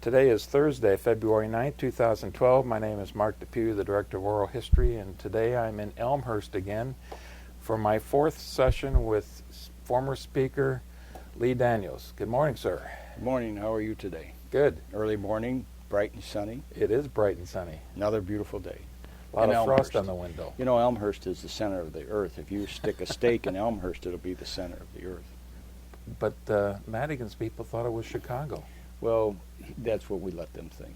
Today is Thursday, February 9th, 2012. My name is Mark Depew, the Director of Oral History, and today I'm in Elmhurst again for my fourth session with former Speaker Lee Daniels. Good morning, sir. Good morning. How are you today? Good. Early morning, bright and sunny. It is bright and sunny. Another beautiful day. A lot in of frost Elmhurst. on the window. You know, Elmhurst is the center of the earth. If you stick a stake in Elmhurst, it'll be the center of the earth. But Madigan's people thought it was Chicago. Well, that's what we let them think.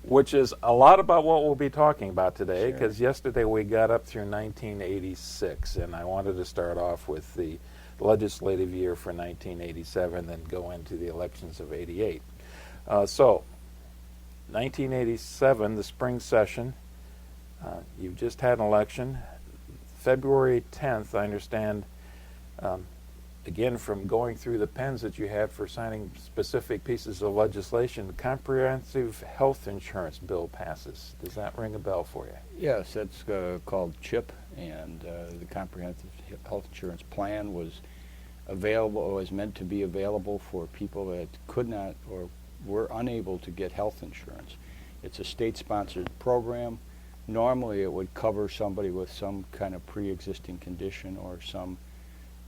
Which is a lot about what we'll be talking about today, Sure. because yesterday we got up through 1986, and I wanted to start off with the legislative year for 1987, then go into the elections of 88. So, 1987, the spring session, you've just had an election. February 10th, I understand, again, from going through the pens that you had for signing specific pieces of legislation, the Comprehensive Health Insurance Bill passes. Does that ring a bell for you? Yes, that's called CHIP, and the Comprehensive Health Insurance Plan was available, or was meant to be available for people that could not or were unable to get health insurance. It's a state-sponsored program. Normally it would cover somebody with some kind of pre-existing condition or some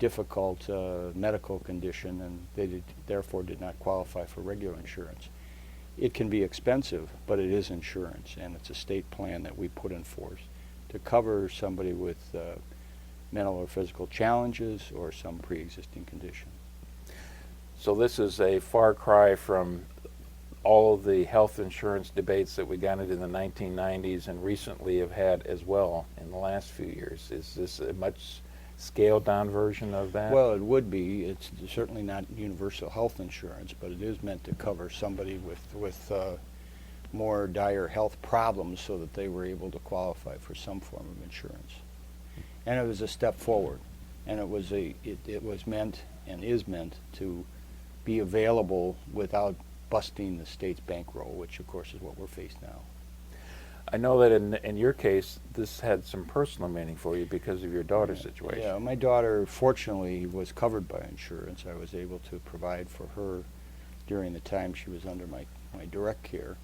difficult medical condition, and they therefore did not qualify for regular insurance. It can be expensive, but it is insurance, and it's a state plan that we put in force to cover somebody with mental or physical challenges or some pre-existing condition. So this is a far cry from all of the health insurance debates that we got into in the 1990s and recently have had as well in the last few years. Is this a much scaled down version of that? Well, it would be. It's certainly not universal health insurance, but it is meant to cover somebody with more dire health problems so that they were able to qualify for some form of insurance. And it was a step forward, and it was meant and is meant to be available without busting the state's bankroll, which of course is what we're faced now. I know that in your case, this had some personal meaning for you because of your daughter's situation. Yeah, my daughter fortunately was covered by insurance. I was able to provide for her during the time she was under my direct care.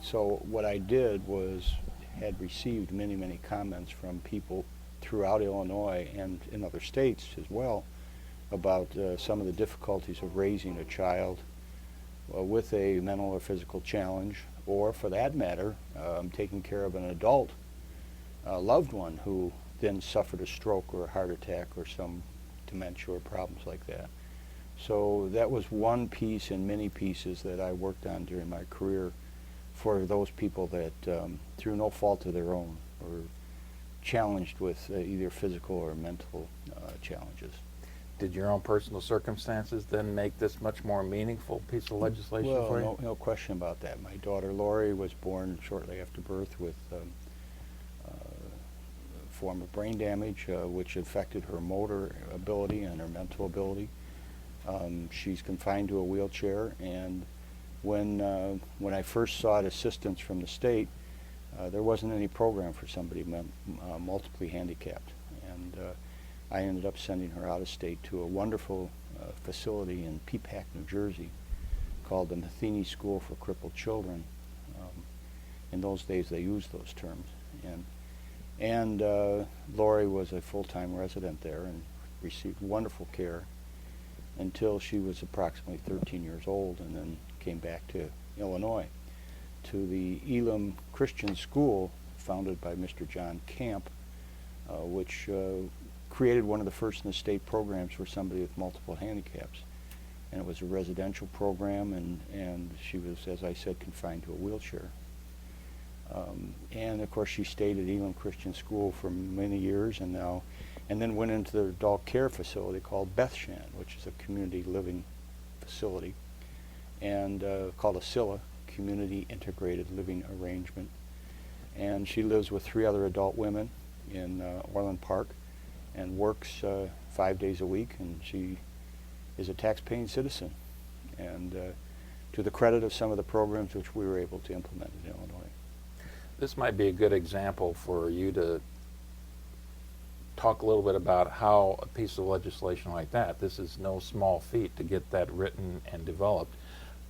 So what I did was had received many comments from people throughout Illinois and in other states as well about some of the difficulties of raising a child with a mental or physical challenge, or for that matter, taking care of an adult loved one who then suffered a stroke or a heart attack or some dementia or problems like that. So that was one piece in many pieces that I worked on during my career for those people that, through no fault of their own, were challenged with either physical or mental challenges. Did your own personal circumstances then make this much more meaningful piece of legislation for you? Well, no question about that. My daughter Lori was born shortly after birth with a form of brain damage which affected her motor ability and her mental ability. She's confined to a wheelchair, and when I first sought assistance from the state, there wasn't any program for somebody multiply handicapped, and I ended up sending her out of state to a wonderful facility in Peapack, New Jersey, called the Matheny School for Crippled Children. In those days, they used those terms, and Lori was a full-time resident there and received wonderful care until she was approximately 13 years old, and then came back to Illinois, to the Elam Christian School, founded by Mr. John Camp, which created one of the first in the state programs for somebody with multiple handicaps. And it was a residential program, and she was, as I said, confined to a wheelchair. And of course she stayed at Elam Christian School for many years, and then went into the adult care facility called Bethshan, which is a community living facility, and called a CILA, Community Integrated Living Arrangement. And she lives with 3 other adult women in Orland Park, and works 5 days a week, and she is a tax-paying citizen, and to the credit of some of the programs which we were able to implement in Illinois. This might be a good example for you to talk a little bit about how a piece of legislation like that, this is no small feat to get that written and developed,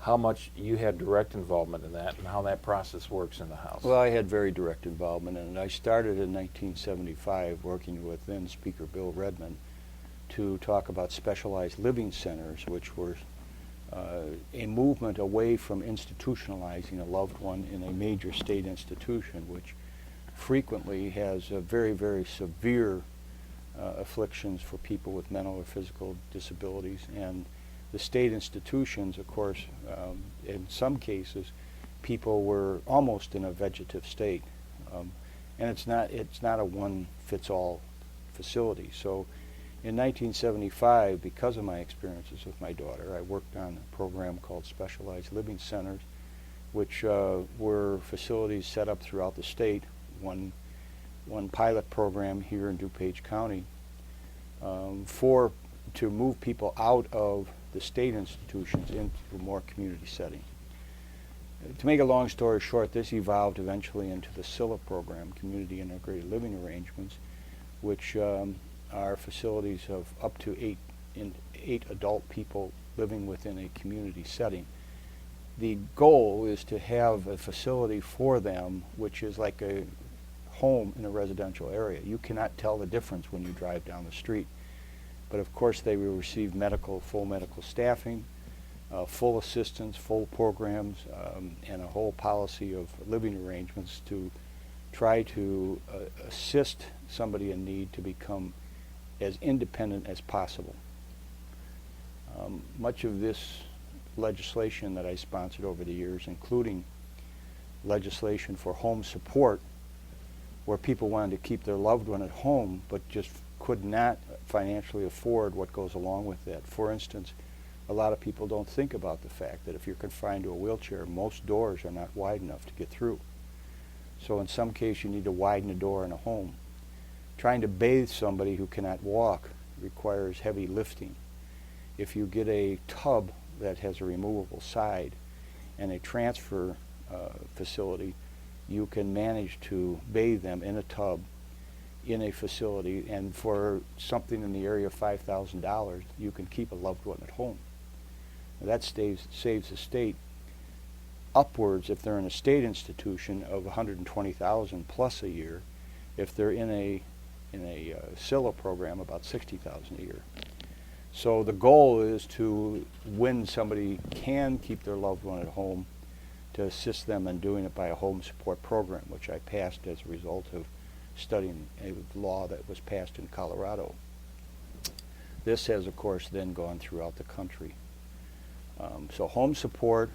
how much you had direct involvement in that and how that process works in the House. Well, I had very direct involvement in it. I started in 1975 working with then Speaker Bill Redmond to talk about specialized living centers, which were a movement away from institutionalizing a loved one in a major state institution, which frequently has very, very severe afflictions for people with mental or physical disabilities. And the state institutions, of course, in some cases, people were almost in a vegetative state. And it's not a one-fits-all facility. So in 1975, because of my experiences with my daughter, I worked on a program called Specialized Living Centers, which were facilities set up throughout the state. One pilot program here in DuPage County to move people out of the state institutions into a more community setting. To make a long story short, this evolved eventually into the CILA program, Community Integrated Living Arrangements, which are facilities of up to eight adult people living within a community setting. The goal is to have a facility for them which is like a home in a residential area. You cannot tell the difference when you drive down the street. But of course they will receive full medical staffing, full assistance, full programs, and a whole policy of living arrangements to try to assist somebody in need to become as independent as possible. Much of this legislation that I sponsored over the years, including legislation for home support, where people wanted to keep their loved one at home but just could not financially afford what goes along with that. For instance, a lot of people don't think about the fact that if you're confined to a wheelchair, most doors are not wide enough to get through. So in some case you need to widen a door in a home. Trying to bathe somebody who cannot walk requires heavy lifting. If you get a tub that has a removable side and a transfer facility, you can manage to bathe them in a tub in a facility, and for something in the area of $5,000, you can keep a loved one at home. Now that saves the state upwards, if they're in a state institution, of $120,000 plus a year. If they're in a CILA program, about $60,000 a year. So the goal is to, when somebody can keep their loved one at home, to assist them in doing it by a home support program, which I passed as a result of studying a law that was passed in Colorado. This has, of course, then gone throughout the country. So home support,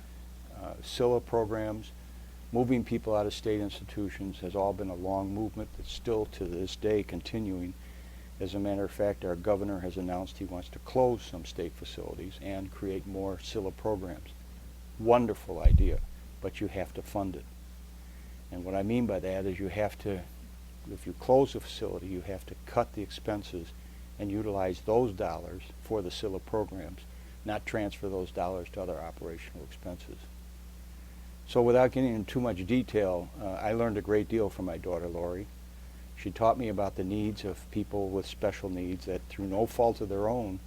CILA programs, moving people out of state institutions has all been a long movement that's still to this day continuing. As a matter of fact, our governor has announced he wants to close some state facilities and create more CILA programs. Wonderful idea, but you have to fund it. And what I mean by that is you have to, if you close a facility, you have to cut the expenses and utilize those dollars for the CILA programs, not transfer those dollars to other operational expenses. So without getting into too much detail, I learned a great deal from my daughter, Lori. She taught me about the needs of people with special needs that, through no fault of their own,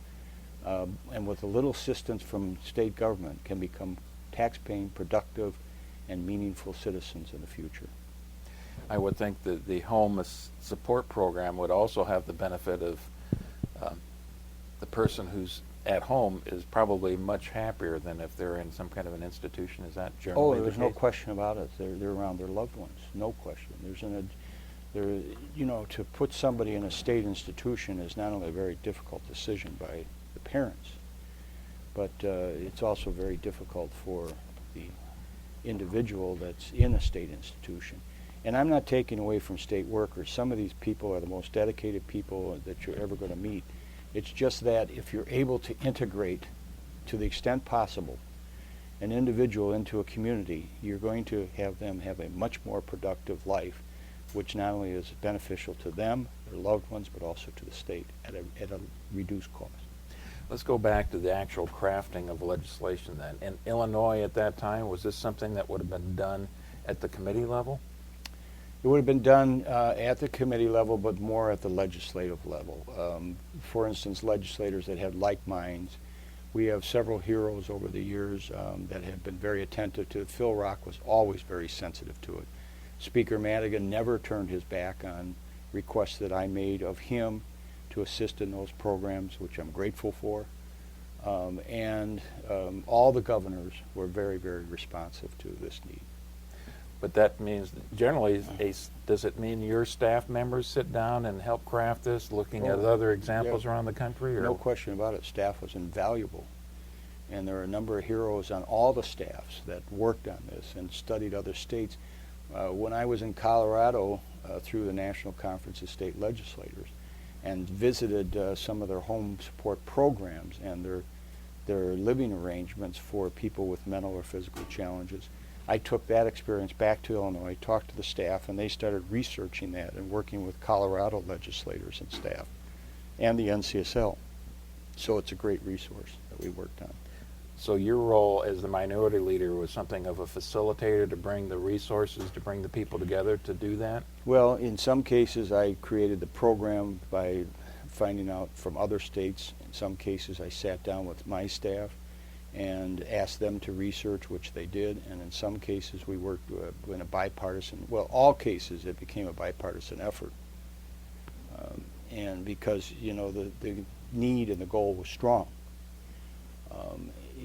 and with a little assistance from state government, can become tax-paying, productive, and meaningful citizens in the future. I would think that the home support program would also have the benefit of the person who's at home is probably much happier than if they're in some kind of an institution. Is that generally Oh, there's the no case? question about it. They're around their loved ones, no question. To put somebody in a state institution is not only a very difficult decision by the parents, but it's also very difficult for the individual that's in a state institution. And I'm not taking away from state workers. Some of these people are the most dedicated people that you're ever going to meet. It's just that if you're able to integrate, to the extent possible, an individual into a community, you're going to have them have a much more productive life, which not only is beneficial to them, their loved ones, but also to the state at a reduced cost. Let's go back to the actual crafting of legislation then. In Illinois at that time, was this something that would have been done at the committee level? It would have been done at the committee level, but more at the legislative level. For instance, legislators that had like minds. We have several heroes over the years that have been very attentive to it. Phil Rock was always very sensitive to it. Speaker Madigan never turned his back on requests that I made of him to assist in those programs, which I'm grateful for. And all the governors were very, very responsive to this need. But that means generally, does it mean your staff members sit down and help craft this, looking at other examples around the country? Or? No question about it. Staff was invaluable. And there are a number of heroes on all the staffs that worked on this and studied other states. When I was in Colorado through the National Conference of State Legislators and visited some of their home support programs and their living arrangements for people with mental or physical challenges, I took that experience back to Illinois, talked to the staff, and they started researching that and working with Colorado legislators and staff and the NCSL. So it's a great resource that we worked on. So your role as the minority leader was something of a facilitator to bring the resources, to bring the people together to do that? Well, in some cases I created the program by finding out from other states. In some cases I sat down with my staff and asked them to research, which they did, and in some cases we worked in a bipartisan, well, all cases it became a bipartisan effort. And because, you know, the need and the goal was strong.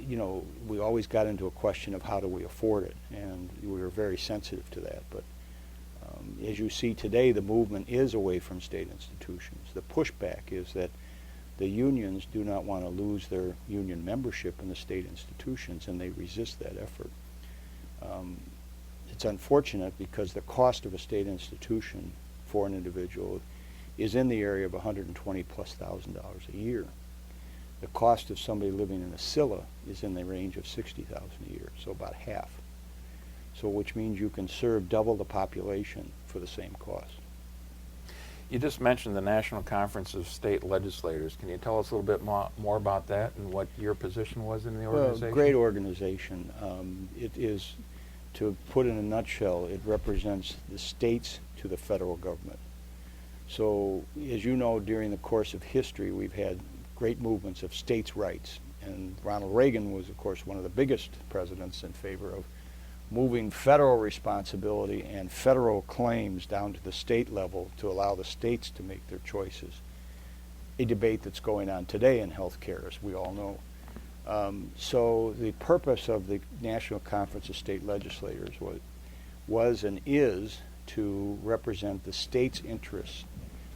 You know, we always got into a question of how do we afford it, and we were very sensitive to that. But as you see today, the movement is away from state institutions. The pushback is that the unions do not want to lose their union membership in the state institutions, and they resist that effort. It's unfortunate because the cost of a state institution for an individual is in the area of $120,000+ a year. The cost of somebody living in a Scylla is in the range of $60,000 a year, so about half. So which means you can serve double the population for the same cost. You just mentioned the National Conference of State Legislators. Can you tell us a little bit more about that and what your position was in the organization? Well, great organization. It is, to put in a nutshell, it represents the states to the federal government. So, as you know, during the course of history, we've had great movements of states' rights. And Ronald Reagan was, of course, one of the biggest presidents in favor of moving federal responsibility and federal claims down to the state level to allow the states to make their choices. A debate that's going on today in health care, as we all know. So the purpose of the National Conference of State Legislators was and is to represent the state's interests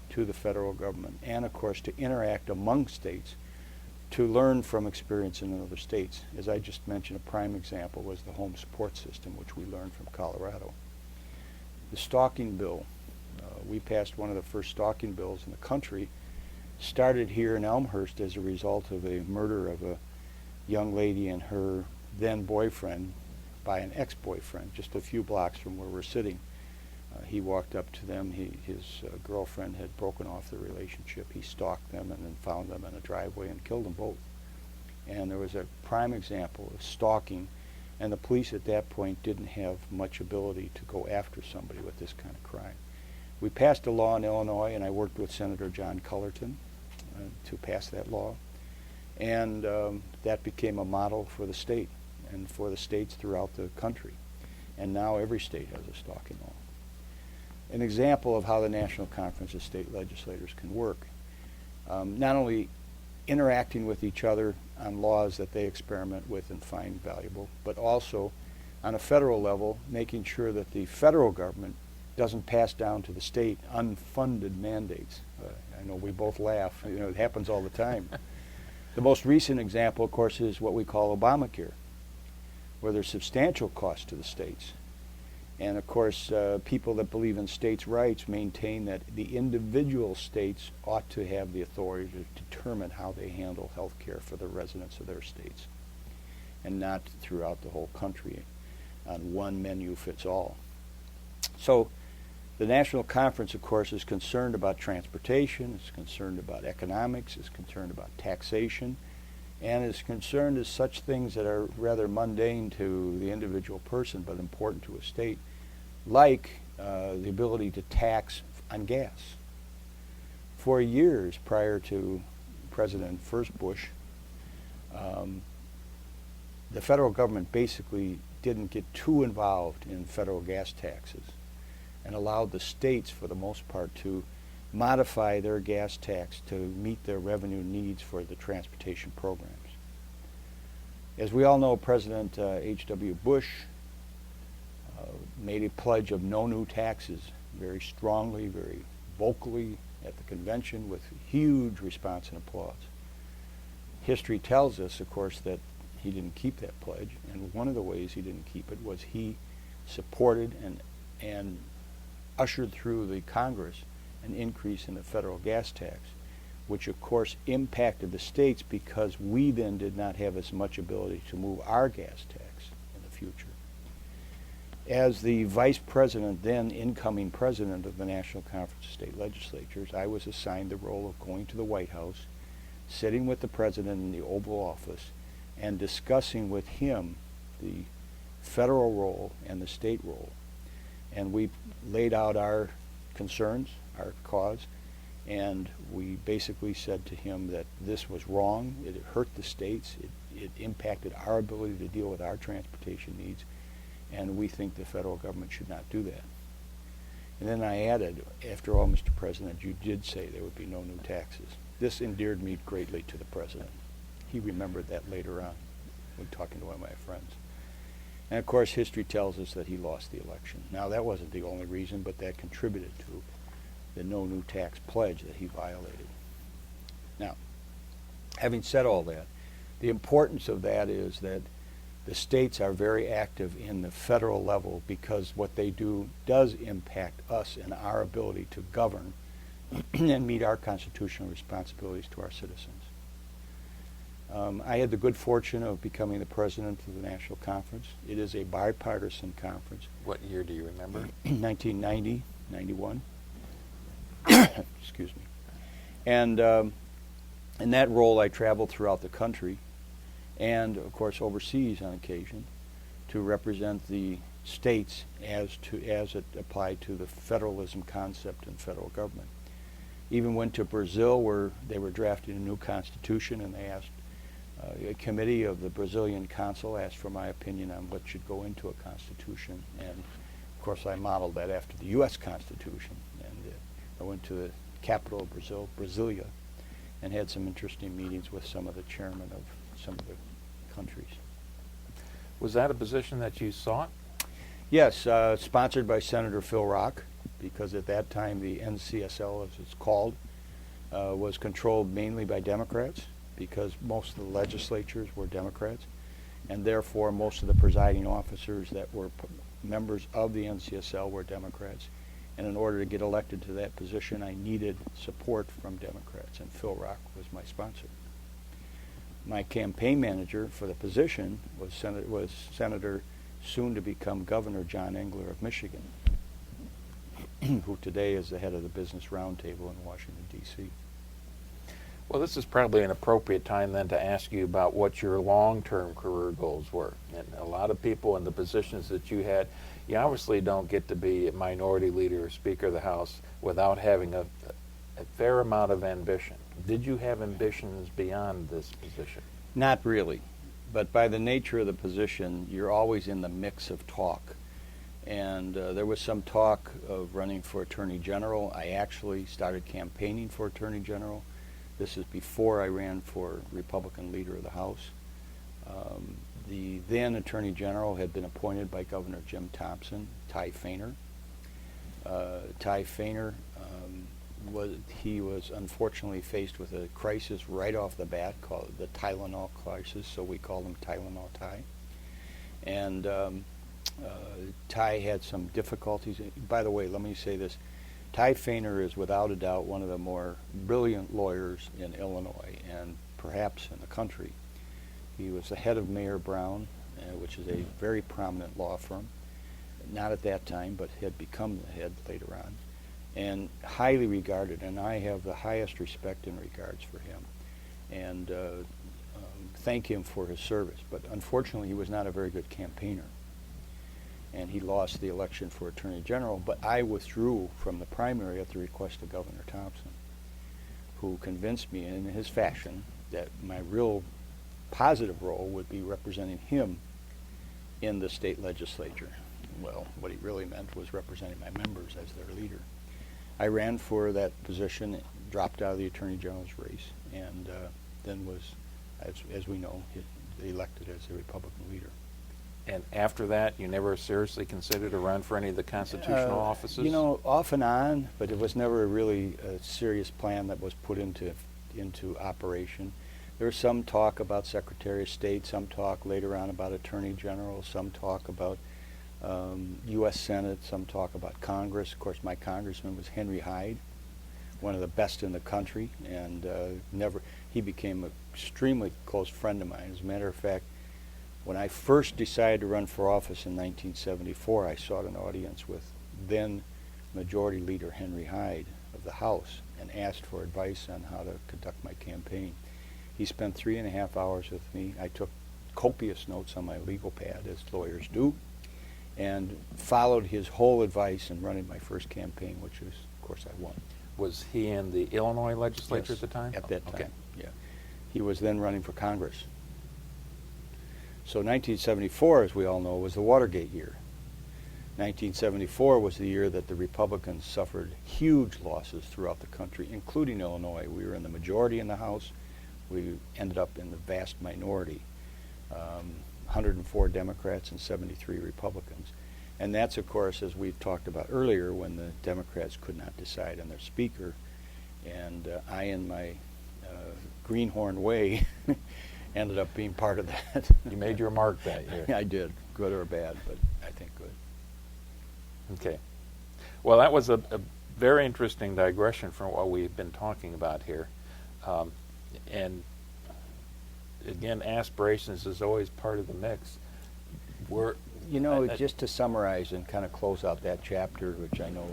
to the federal government, and of course to interact among states to learn from experience in other states. As I just mentioned, a prime example was the home support system, which we learned from Colorado. The stalking bill, we passed one of the first stalking bills in the country, started here in Elmhurst as a result of a murder of a young lady and her then boyfriend by an ex-boyfriend, just a few blocks from where we're sitting. He walked up to them. His girlfriend had broken off the relationship. He stalked them and then found them in a driveway and killed them both. And there was a prime example of stalking, and the police at that point didn't have much ability to go after somebody with this kind of crime. We passed a law in Illinois, and I worked with Senator John Cullerton to pass that law. And that became a model for the state and for the states throughout the country. And now every state has a stalking law. An example of how the National Conference of State Legislators can work. Not only interacting with each other on laws that they experiment with and find valuable, but also on a federal level, making sure that the federal government doesn't pass down to the state unfunded mandates. I know we both laugh. You know, it happens all the time. The most recent example, of course, is what we call Obamacare, where there's substantial cost to the states. And of course, people that believe in states' rights maintain that the individual states ought to have the authority to determine how they handle health care for the residents of their states, and not throughout the whole country on one menu fits all. So the National Conference, of course, is concerned about transportation, is concerned about economics, is concerned about taxation, and is concerned as such things that are rather mundane to the individual person but important to a state, like the ability to tax on gas. For years prior to President first Bush, the federal government basically didn't get too involved in federal gas taxes and allowed the states, for the most part, to modify their gas tax to meet their revenue needs for the transportation programs. As we all know, President H.W. Bush made a pledge of no new taxes very strongly, very vocally at the convention with huge response and applause. History tells us, of course, that he didn't keep that pledge, and one of the ways he didn't keep it was he supported and ushered through the Congress an increase in the federal gas tax, which of course impacted the states because we then did not have as much ability to move our gas tax in the future. As the vice president, then incoming president of the National Conference of State Legislatures, I was assigned the role of going to the White House, sitting with the president in the Oval Office, and discussing with him the federal role and the state role. And we laid out our concerns, our cause, and we basically said to him that this was wrong, it hurt the states, it impacted our ability to deal with our transportation needs, and we think the federal government should not do that. And then I added, after all, Mr. President, you did say there would be no new taxes. This endeared me greatly to the president. He remembered that later on when talking to one of my friends. And of course, history tells us that he lost the election. Now, that wasn't the only reason, but that contributed to the no new tax pledge that he violated. Now, having said all that, the importance of that is that the states are very active in the federal level because what they do does impact us and our ability to govern and meet our constitutional responsibilities to our citizens. I had the good fortune of becoming the president of the National Conference. It is a bipartisan conference. What year do you remember? 1990, 91. Excuse me. And in that role, I traveled throughout the country and, of course, overseas on occasion to represent the states as it applied to the federalism concept in federal government. Even went to Brazil where they were drafting a new constitution, and they asked a committee of the Brazilian council asked for my opinion on what should go into a constitution, and of course I modeled that after the U.S. Constitution. And I went to the capital of Brazil, Brasilia, and had some interesting meetings with some of the chairmen of some of the countries. Was that a position that you sought? Yes, sponsored by Senator Phil Rock, because at that time the NCSL, as it's called, was controlled mainly by Democrats, because most of the legislatures were Democrats, and therefore most of the presiding officers that were members of the NCSL were Democrats. And in order to get elected to that position, I needed support from Democrats, and Phil Rock was my sponsor. My campaign manager for the position was Senator, soon to become Governor John Engler of Michigan, who today is the head of the Business Roundtable in Washington, D.C. Well, this is probably an appropriate time then to ask you about what your long-term career goals were. And a lot of people in the positions that you had, you obviously don't get to be a minority leader or Speaker of the House without having a fair amount of ambition. Did you have ambitions beyond this position? Not really. But by the nature of the position, you're always in the mix of talk. And there was some talk of running for Attorney General. I actually started campaigning for Attorney General. This is before I ran for Republican Leader of the House. The then Attorney General had been appointed by Governor Jim Thompson, Ty Fainer. Ty Fainer was unfortunately faced with a crisis right off the bat called the Tylenol crisis, so we called him Tylenol Ty. And Ty had some difficulties. By the way, let me say this. Ty Fainer is without a doubt one of the more brilliant lawyers in Illinois and perhaps in the country. He was the head of Mayor Brown, which is a very prominent law firm. Not at that time, but had become the head later on. And highly regarded, and I have the highest respect and regards for him. And thank him for his service. But unfortunately, he was not a very good campaigner. and he lost the election for Attorney General, but I withdrew from the primary at the request of Governor Thompson, who convinced me in his fashion that my real positive role would be representing him in the state legislature. Well, what he really meant was representing my members as their leader. I ran for that position, dropped out of the Attorney General's race, and then was, as we know, elected as the Republican leader. And after that, you never seriously considered a run for any of the constitutional offices? You know, off and on, but it was never really a serious plan that was put into operation. There was some talk about Secretary of State, some talk later on about Attorney General, some talk about U.S. Senate, some talk about Congress. Of course, my congressman was Henry Hyde, one of the best in the country, and he became an extremely close friend of mine. As a matter of fact, when I first decided to run for office in 1974, I sought an audience with then Majority Leader Henry Hyde of the House and asked for advice on how to conduct my campaign. He spent 3.5 hours with me. I took copious notes on my legal pad, as lawyers do, and followed his whole advice in running my first campaign, which is, of course, I won. Was he in the Illinois legislature Yes, at the time? At that time, Okay. yeah. He was then running for Congress. So 1974, as we all know, was the Watergate year. 1974 was the year that the Republicans suffered huge losses throughout the country, including Illinois. We were in the majority in the House. We ended up in the vast minority, 104 Democrats and 73 Republicans. And that's, of course, as we've talked about earlier, when the Democrats could not decide on their speaker. And I, in my greenhorn way, ended up being part of that. You made your mark that year. I did, good or bad, but I think good. Okay. Well, that was a very interesting digression from what we've been talking about here. And again, aspirations is always part of the mix. Just to summarize and kind of close out that chapter, which I know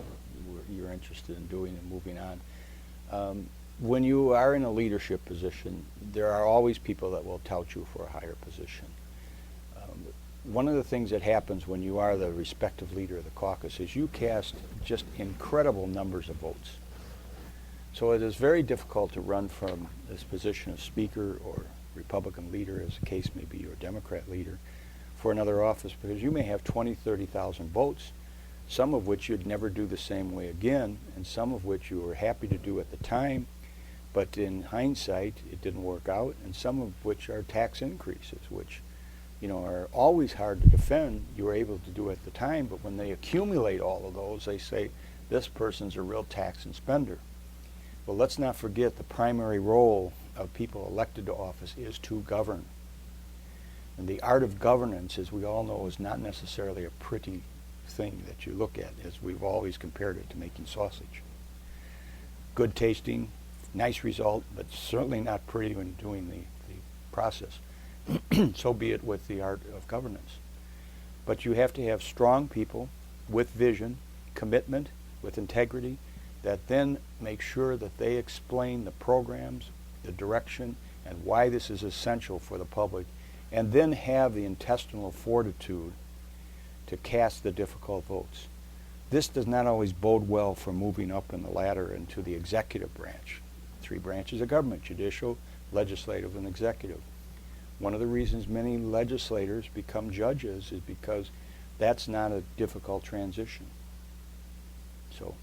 you're interested in doing and moving on, when you are in a leadership position, there are always people that will tout you for a higher position. One of the things that happens when you are the respective leader of the caucus is you cast just incredible numbers of votes. So it is very difficult to run from this position of speaker or Republican leader, as the case may be, or Democrat leader, for another office, because you may have 20, 30,000 votes, some of which you'd never do the same way again, and some of which you were happy to do at the time, but in hindsight, it didn't work out, and some of which are tax increases, which are always hard to defend. You were able to do at the time, but when they accumulate all of those, they say, this person's a real tax and spender. Well, let's not forget the primary role of people elected to office is to govern. And the art of governance, as we all know, is not necessarily a pretty thing that you look at, as we've always compared it to making sausage. Good tasting, nice result, but certainly not pretty when doing the process. So be it with the art of governance. But you have to have strong people with vision, commitment, with integrity, that then make sure that they explain the programs, the direction, and why this is essential for the public, and then have the intestinal fortitude to cast the difficult votes. This does not always bode well for moving up in the ladder into the executive branch. 3 branches of government: judicial, legislative, and executive. One of the reasons many legislators become judges is because that's not a difficult transition. So,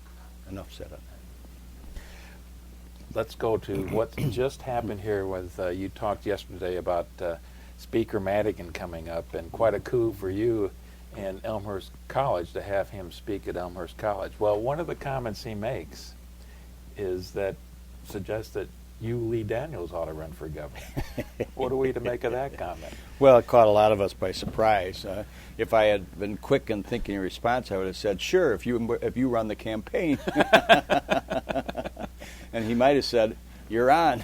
enough said on that. Let's go to what just happened here with, you talked yesterday about Speaker Madigan coming up, and quite a coup for you in Elmhurst College to have him speak at Elmhurst College. Well, one of the comments he makes is that suggests that you, Lee Daniels, ought to run for governor. What are we to make of that comment? Well, it caught a lot of us by surprise. If I had been quick in thinking in response, I would have said, sure, if you run the campaign. And he might have said, you're on.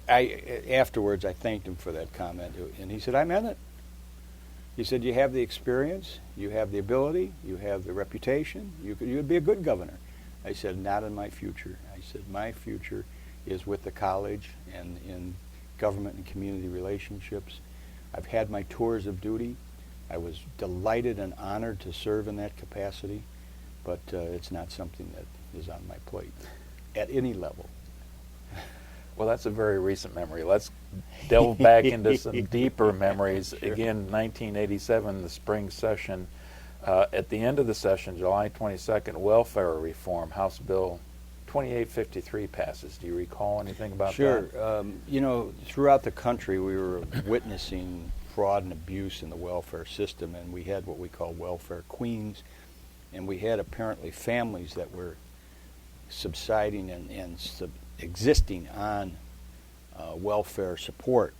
Afterwards, I thanked him for that comment, and he said, I meant it. He said, you have the experience, you have the ability, you have the reputation, you'd be a good governor. I said, not in my future. I said, my future is with the college and in government and community relationships. I've had my tours of duty. I was delighted and honored to serve in that capacity, but it's not something that is on my plate at any level. Well, that's a very recent memory. Let's delve back into some deeper memories. Sure. Again, 1987, the spring session. At the end of the session, July 22nd, welfare reform, House Bill 2853 passes. Do you recall anything about that? Sure. You know, throughout the country, we were witnessing fraud and abuse in the welfare system, and we had what we call welfare queens, and we had apparently families that were subsiding and existing on welfare support.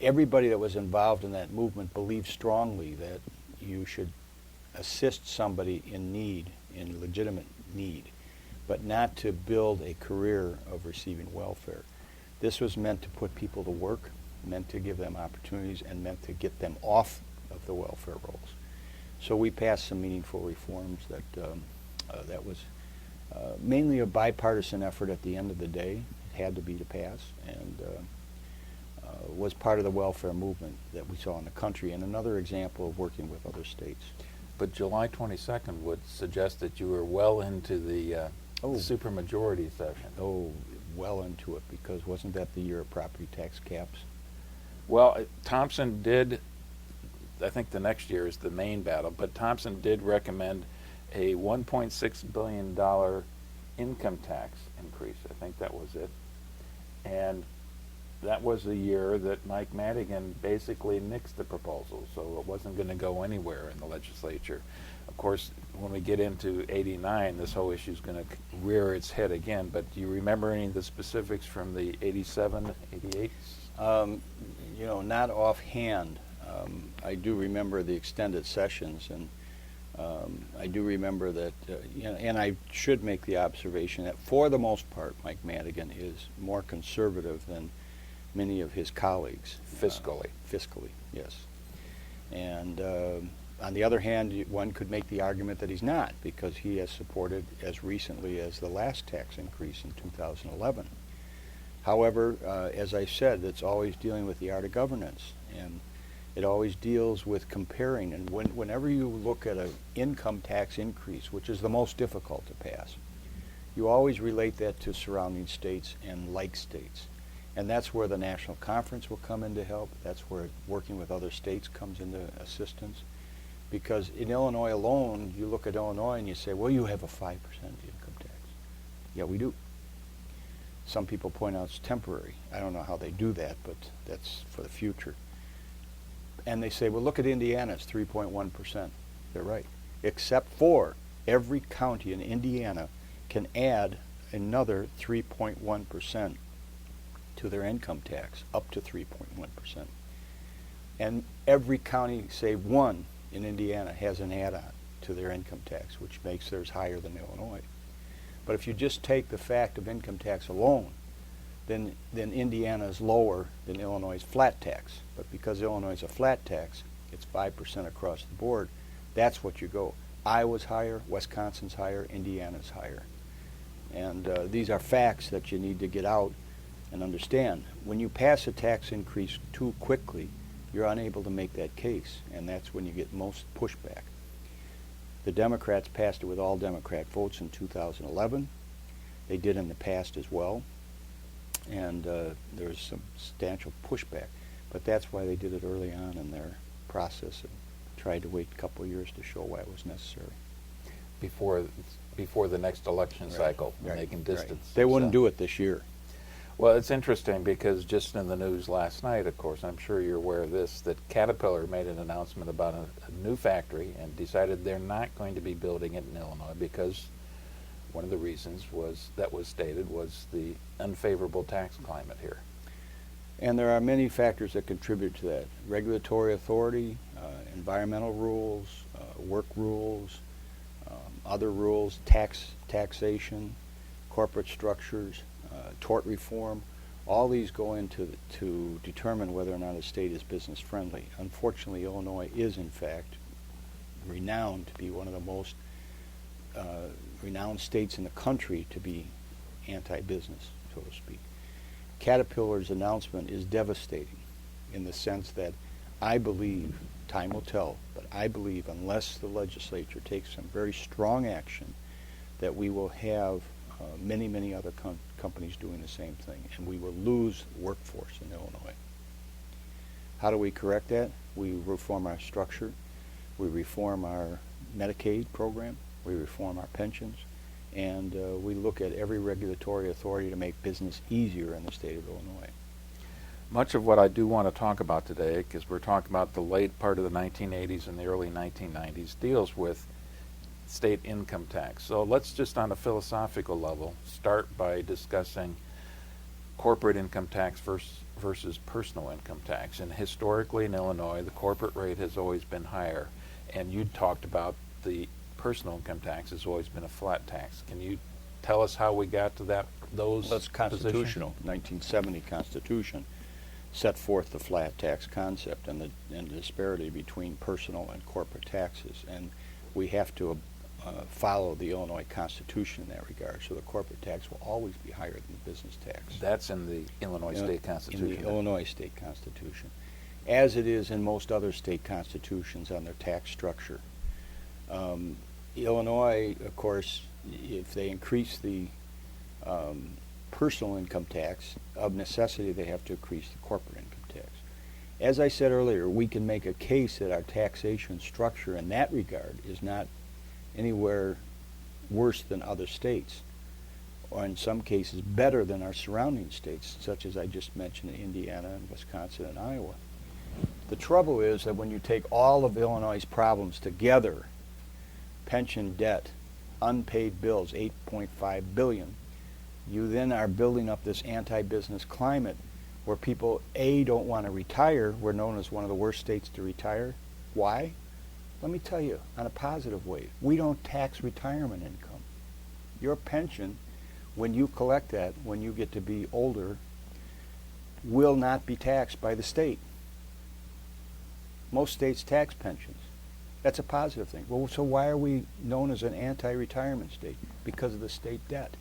Everybody that was involved in that movement believed strongly that you should assist somebody in need, in legitimate need, but not to build a career of receiving welfare. This was meant to put people to work, meant to give them opportunities, and meant to get them off of the welfare rolls. So we passed some meaningful reforms that was mainly a bipartisan effort at the end of the day. It had to be to pass, and was part of the welfare movement that we saw in the country, and another example of working with other states. But July 22nd would suggest that you were well into the supermajority session. Oh, well into it, because wasn't that the year of property tax caps? Well, Thompson did, I think the next year is the main battle, but Thompson did recommend a $1.6 billion income tax increase. I think that was it. And that was the year that Mike Madigan basically nixed the proposal, so it wasn't going to go anywhere in the legislature. Of course, when we get into 89, this whole issue is going to rear its head again, but do you remember any of the specifics from the 87, 88? You know, not offhand. I do remember the extended sessions, and I do remember that, and I should make the observation that for the most part, Mike Madigan is more conservative than many of his colleagues. Fiscally. Fiscally, yes. And on the other hand, one could make the argument that he's not, because he has supported as recently as the last tax increase in 2011. However, as I said, it's always dealing with the art of governance, and it always deals with comparing. And whenever you look at an income tax increase, which is the most difficult to pass, you always relate that to surrounding states and like states. And that's where the National Conference will come in to help. That's where working with other states comes into assistance. Because in Illinois alone, you look at Illinois and you say, well, you have a 5% income tax. Yeah, we do. Some people point out it's temporary. I don't know how they do that, but that's for the future. And they say, well, look at Indiana, it's 3.1%. They're right. Except for every county in Indiana can add another 3.1% to their income tax, up to 3.1%. And every county, save one in Indiana, has an add-on to their income tax, which makes theirs higher than Illinois. But if you just take the fact of income tax alone, then Indiana is lower than Illinois' flat tax. But because Illinois is a flat tax, it's 5% across the board. That's what you go. Iowa's higher, Wisconsin's higher, Indiana's higher. And these are facts that you need to get out and understand. When you pass a tax increase too quickly, you're unable to make that case, and that's when you get most pushback. The Democrats passed it with all Democrat votes in 2011. They did in the past as well, and there was some substantial pushback. But that's why they did it early on in their process and tried to wait a couple of years to show why it was necessary. Before the next election cycle, when they can distance. Right. They wouldn't do it this year. Well, it's interesting because just in the news last night, of course, I'm sure you're aware of this, that Caterpillar made an announcement about a new factory and decided they're not going to be building it in Illinois because one of the reasons was stated was the unfavorable tax climate here. And there are many factors that contribute to that. Regulatory authority, environmental rules, work rules, other rules, taxation, corporate structures, tort reform. All these go into to determine whether or not a state is business friendly. Unfortunately, Illinois is in fact renowned to be one of the most renowned states in the country to be anti-business, so to speak. Caterpillar's announcement is devastating in the sense that I believe, time will tell, but I believe unless the legislature takes some very strong action, that we will have many, many other companies doing the same thing, and we will lose workforce in Illinois. How do we correct that? We reform our structure, we reform our Medicaid program, we reform our pensions, and we look at every regulatory authority to make business easier in the state of Illinois. Much of what I do want to talk about today, because we're talking about the late part of the 1980s and the early 1990s, deals with state income tax. So let's just on a philosophical level start by discussing corporate income tax versus personal income tax. And historically in Illinois, the corporate rate has always been higher. And you talked about the personal income tax has always been a flat tax. Can you tell us how we got to those That's constitutional. 1970 Constitution set forth the flat tax concept and the disparity between personal and corporate taxes. And we have to follow the Illinois Constitution in that regard. So the corporate tax will always be higher than the business tax. That's in the Illinois State Constitution. In the Illinois State Constitution, as it is in most other state constitutions on their tax structure. Illinois, of course, if they increase the personal income tax, of necessity they have to increase the corporate income tax. As I said earlier, we can make a case that our taxation structure in that regard is not anywhere worse than other states, or in some cases better than our surrounding states, such as I just mentioned, Indiana and Wisconsin and Iowa. The trouble is that when you take all of Illinois' problems together, pension debt, unpaid bills, $8.5 billion, you then are building up this anti-business climate where people, A, don't want to retire. We're known as one of the worst states to retire. Why? Let me tell you, on a positive way, we don't tax retirement income. Your pension, when you collect that, when you get to be older, will not be taxed by the state. Most states tax pensions. That's a positive thing. Well, so why are we known as an anti-retirement state? Because of the state debt,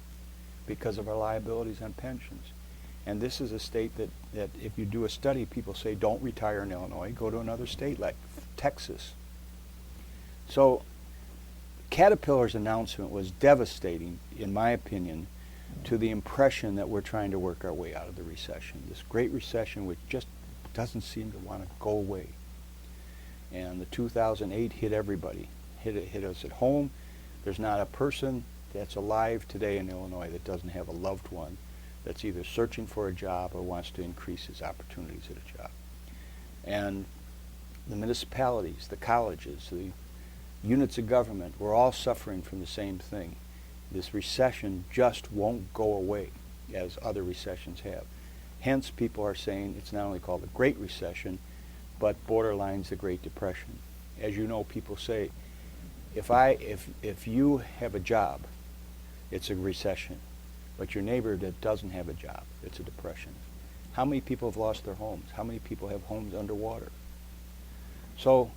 because of our liabilities on pensions. And this is a state that if you do a study, people say don't retire in Illinois, go to another state like Texas. So Caterpillar's announcement was devastating, in my opinion, to the impression that we're trying to work our way out of the recession, this great recession which just doesn't seem to want to go away. And the 2008 hit everybody. Hit us at home. There's not a person that's alive today in Illinois that doesn't have a loved one that's either searching for a job or wants to increase his opportunities at a job. And the municipalities, the colleges, the units of government, we're all suffering from the same thing. This recession just won't go away as other recessions have. Hence, people are saying it's not only called the Great Recession, but borderlines the Great Depression. As you know, people say, if you have a job, it's a recession. But your neighbor that doesn't have a job, it's a depression. How many people have lost their homes? How many people have homes underwater? So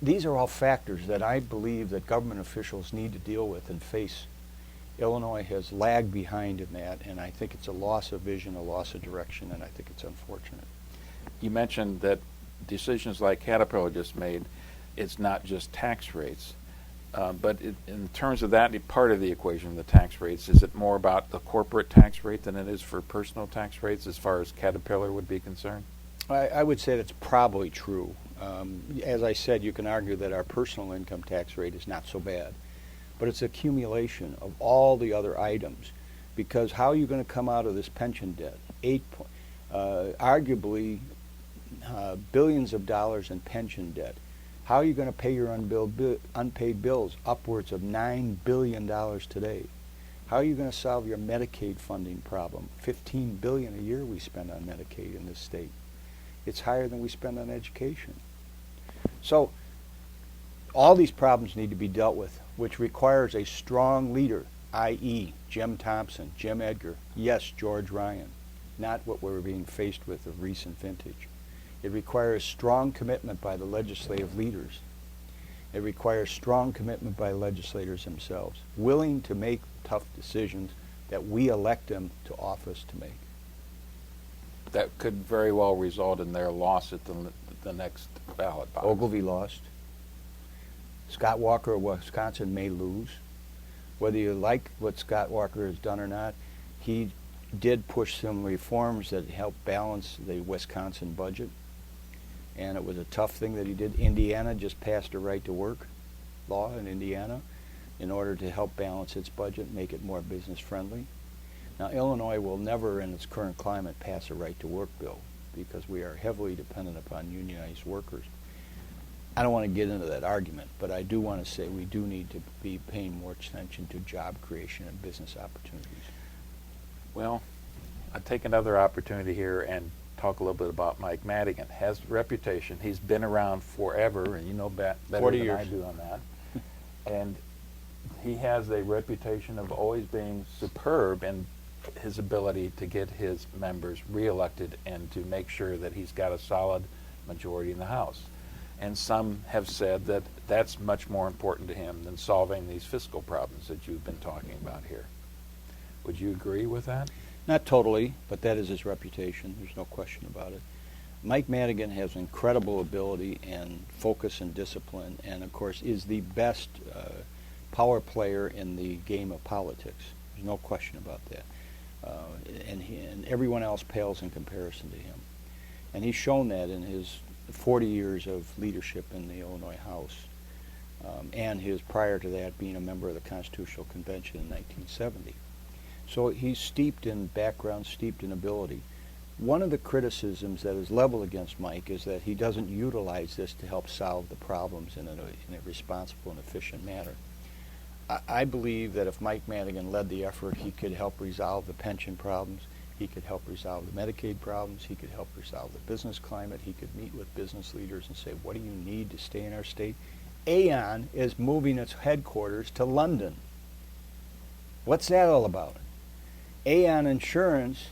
these are all factors that I believe that government officials need to deal with and face. Illinois has lagged behind in that, and I think it's a loss of vision, a loss of direction, and I think it's unfortunate. You mentioned that decisions like Caterpillar just made, it's not just tax rates. But in terms of that part of the equation, the tax rates, is it more about the corporate tax rate than it is for personal tax rates as far as Caterpillar would be concerned? I would say that's probably true. As I said, you can argue that our personal income tax rate is not so bad, but it's accumulation of all the other items. Because how are you going to come out of this pension debt? Arguably billions of dollars in pension debt. How are you going to pay your unpaid bills, upwards of $9 billion today? How are you going to solve your Medicaid funding problem? $15 billion a year we spend on Medicaid in this state. It's higher than we spend on education. So all these problems need to be dealt with, which requires a strong leader, i.e. Jim Thompson, Jim Edgar, yes, George Ryan, not what we're being faced with of recent vintage. It requires strong commitment by the legislative leaders. It requires strong commitment by legislators themselves, willing to make tough decisions that we elect them to office to make. That could very well result in their loss at the the next ballot box. Ogilvy lost. Scott Walker of Wisconsin may lose. Whether you like what Scott Walker has done or not, he did push some reforms that helped balance the Wisconsin budget. And it was a tough thing that he did. Indiana just passed a right to work law in Indiana in order to help balance its budget, make it more business friendly. Now, Illinois will never in its current climate pass a right to work bill because we are heavily dependent upon unionized workers. I don't want to get into that argument, but I do want to say we do need to be paying more attention to job creation and business opportunities. Well, I'll take another opportunity here and talk a little bit about Mike Madigan. Has reputation. He's been around forever, and you know better 40 than years. I do on that. And he has a reputation of always being superb in his ability to get his members reelected and to make sure that he's got a solid majority in the House. And some have said that that's much more important to him than solving these fiscal problems that you've been talking about here. Would you agree with that? Not totally, but that is his reputation. There's no question about it. Mike Madigan has incredible ability and focus and discipline, and of course is the best power player in the game of politics. There's no question about that. And everyone else pales in comparison to him. And he's shown that in his 40 years of leadership in the Illinois House, and his prior to that being a member of the Constitutional Convention in 1970. So he's steeped in background, steeped in ability. One of the criticisms that is leveled against Mike is that he doesn't utilize this to help solve the problems in a responsible and efficient manner. I believe that if Mike Madigan led the effort, he could help resolve the pension problems, he could help resolve the Medicaid problems, he could help resolve the business climate, he could meet with business leaders and say, what do you need to stay in our state? Aon is moving its headquarters to London. What's that all about? Aon Insurance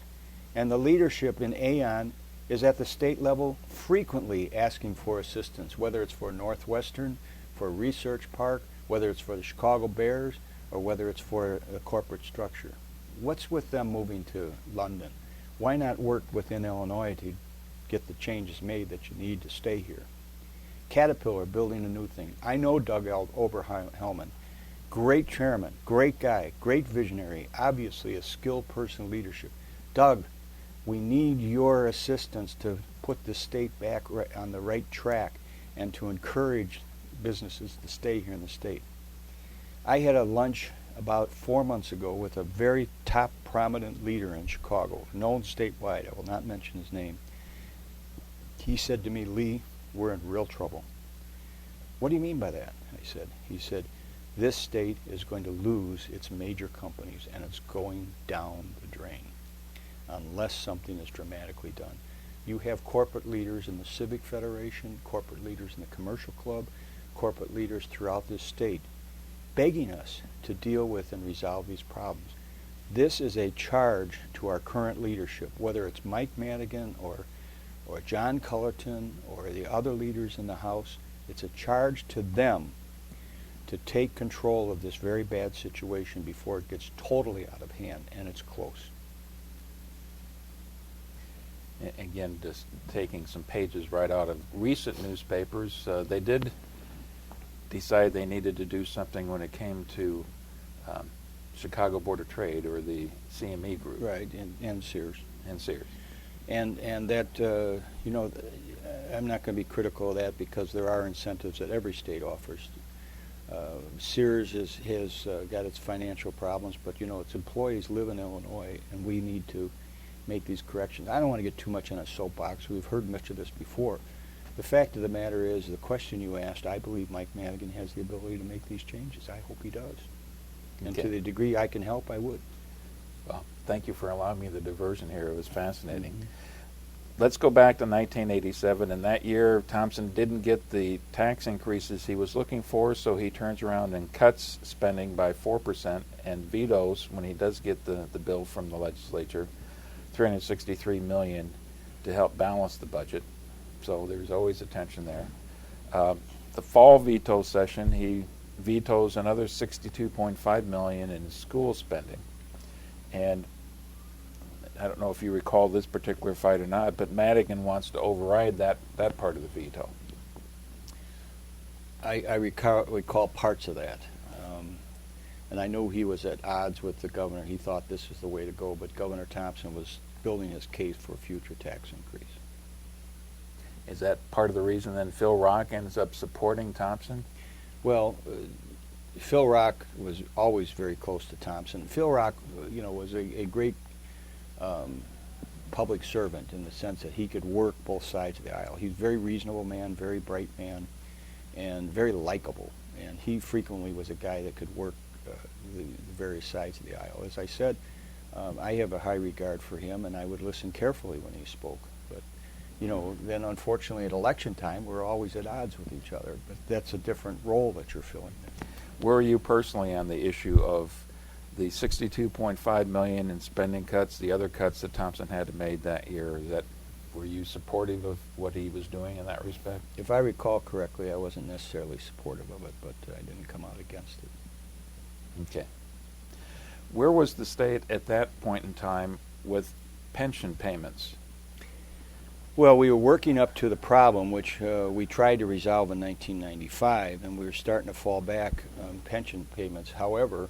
and the leadership in Aon is at the state level frequently asking for assistance, whether it's for Northwestern, for Research Park, whether it's for the Chicago Bears, or whether it's for a corporate structure. What's with them moving to London? Why not work within Illinois to get the changes made that you need to stay here? Caterpillar building a new thing. I know Doug Oberhelman. Great chairman, great guy, great visionary, obviously a skilled person in leadership. Doug, we need your assistance to put the state back on the right track and to encourage businesses to stay here in the state. I had a lunch about 4 months ago with a very top prominent leader in Chicago, known statewide. I will not mention his name. He said to me, Lee, we're in real trouble. What do you mean by that? I said. He said, this state is going to lose its major companies and it's going down the drain unless something is dramatically done. You have corporate leaders in the Civic Federation, corporate leaders in the Commercial Club, corporate leaders throughout this state begging us to deal with and resolve these problems. This is a charge to our current leadership, whether it's Mike Madigan or John Cullerton or the other leaders in the House. It's a charge to them to take control of this very bad situation before it gets totally out of hand, and it's close. Again, just taking some pages right out of recent newspapers, they did decide they needed to do something when it came to Chicago Board of Trade, or the CME group. Right, and Sears. And Sears. And that, you know, I'm not going to be critical of that because there are incentives that every state offers. Sears has got its financial problems, but, you know, its employees live in Illinois, and we need to make these corrections. I don't want to get too much on a soapbox. We've heard much of this before. The fact of the matter is, the question you asked, I believe Mike Madigan has the ability to make these changes. I hope he does. And Okay. to the degree I can help, I would. Well, thank you for allowing me the diversion here. It was fascinating. Mm-hmm. Let's go back to 1987, and that year Thompson didn't get the tax increases he was looking for, so he turns around and cuts spending by 4% and vetoes, when he does get the bill from the legislature, $363 million to help balance the budget. So there's always a tension there. The fall veto session, he vetoes another $62.5 million in school spending. And I don't know if you recall this particular fight or not, but Madigan wants to override that part of the veto. I recall parts of that. And I know he was at odds with the governor. He thought this was the way to go, but Governor Thompson was building his case for a future tax increase. Is that part of the reason then Phil Rock ends up supporting Thompson? Well, Phil Rock was always very close to Thompson. Phil Rock, was a great public servant in the sense that he could work both sides of the aisle. He's a very reasonable man, very bright man, and very likable. And he frequently was a guy that could work the various sides of the aisle. As I said, I have a high regard for him, and I would listen carefully when he spoke. But, then unfortunately at election time, we're always at odds with each other. But that's a different role that you're filling. Where are you personally on the issue of the $62.5 million in spending cuts, the other cuts that Thompson had made that year? Were you supportive of what he was doing in that respect? If I recall correctly, I wasn't necessarily supportive of it, but I didn't come out against it. Okay. Where was the state at that point in time with pension payments? Well, we were working up to the problem, which we tried to resolve in 1995, and we were starting to fall back on pension payments. However,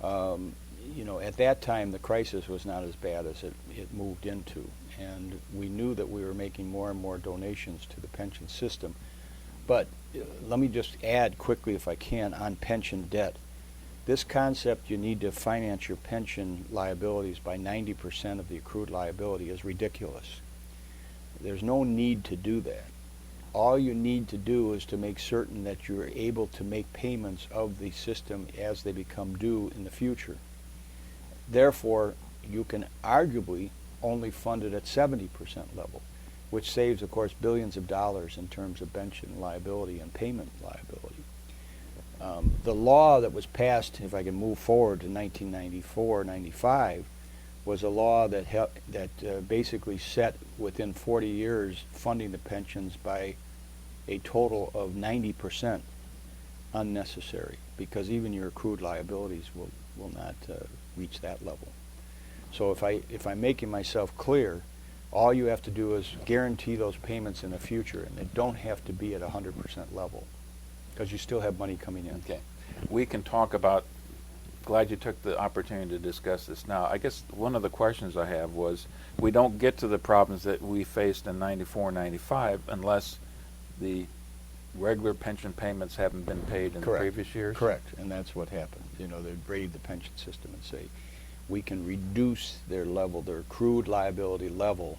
at that time, the crisis was not as bad as it moved into, and we knew that we were making more and more donations to the pension system. But let me just add quickly, if I can, on pension debt. This concept, you need to finance your pension liabilities by 90% of the accrued liability, is ridiculous. There's no need to do that. All you need to do is to make certain that you're able to make payments of the system as they become due in the future. Therefore, you can arguably only fund it at 70% level, which saves, of course, billions of dollars in terms of pension liability and payment liability. The law that was passed, if I can move forward to 1994-95, was a law that basically set within 40 years funding the pensions by a total of 90% unnecessary, because even your accrued liabilities will not reach that level. So if I'm making myself clear, all you have to do is guarantee those payments in the future, and they don't have to be at 100% level, because you still have money coming in. Okay. We can talk about, glad you took the opportunity to discuss this now. I guess one of the questions I have was, we don't get to the problems that we faced in 94, 95 unless the regular pension payments haven't been paid in the previous years? Correct, and that's what happened. They'd raid the pension system and say, we can reduce their level, their accrued liability level,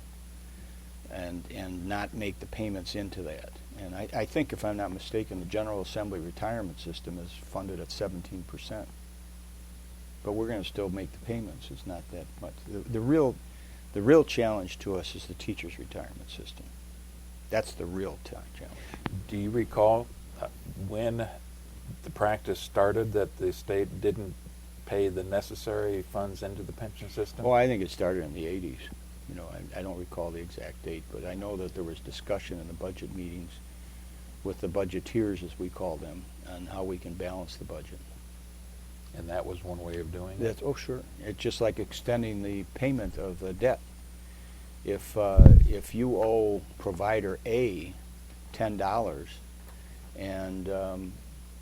and not make the payments into that. And I think, if I'm not mistaken, the General Assembly retirement system is funded at 17%. But we're going to still make the payments. It's not that much. The real challenge to us is the teachers' retirement system. That's the real challenge. Do you recall when the practice started that the state didn't pay the necessary funds into the pension system? Oh, I think it started in the 80s. I don't recall the exact date, but I know that there was discussion in the budget meetings with the budgeteers, as we call them, on how we can balance the budget. And that was one way of doing it? Oh, sure. It's just like extending the payment of the debt. If you owe provider A $10, and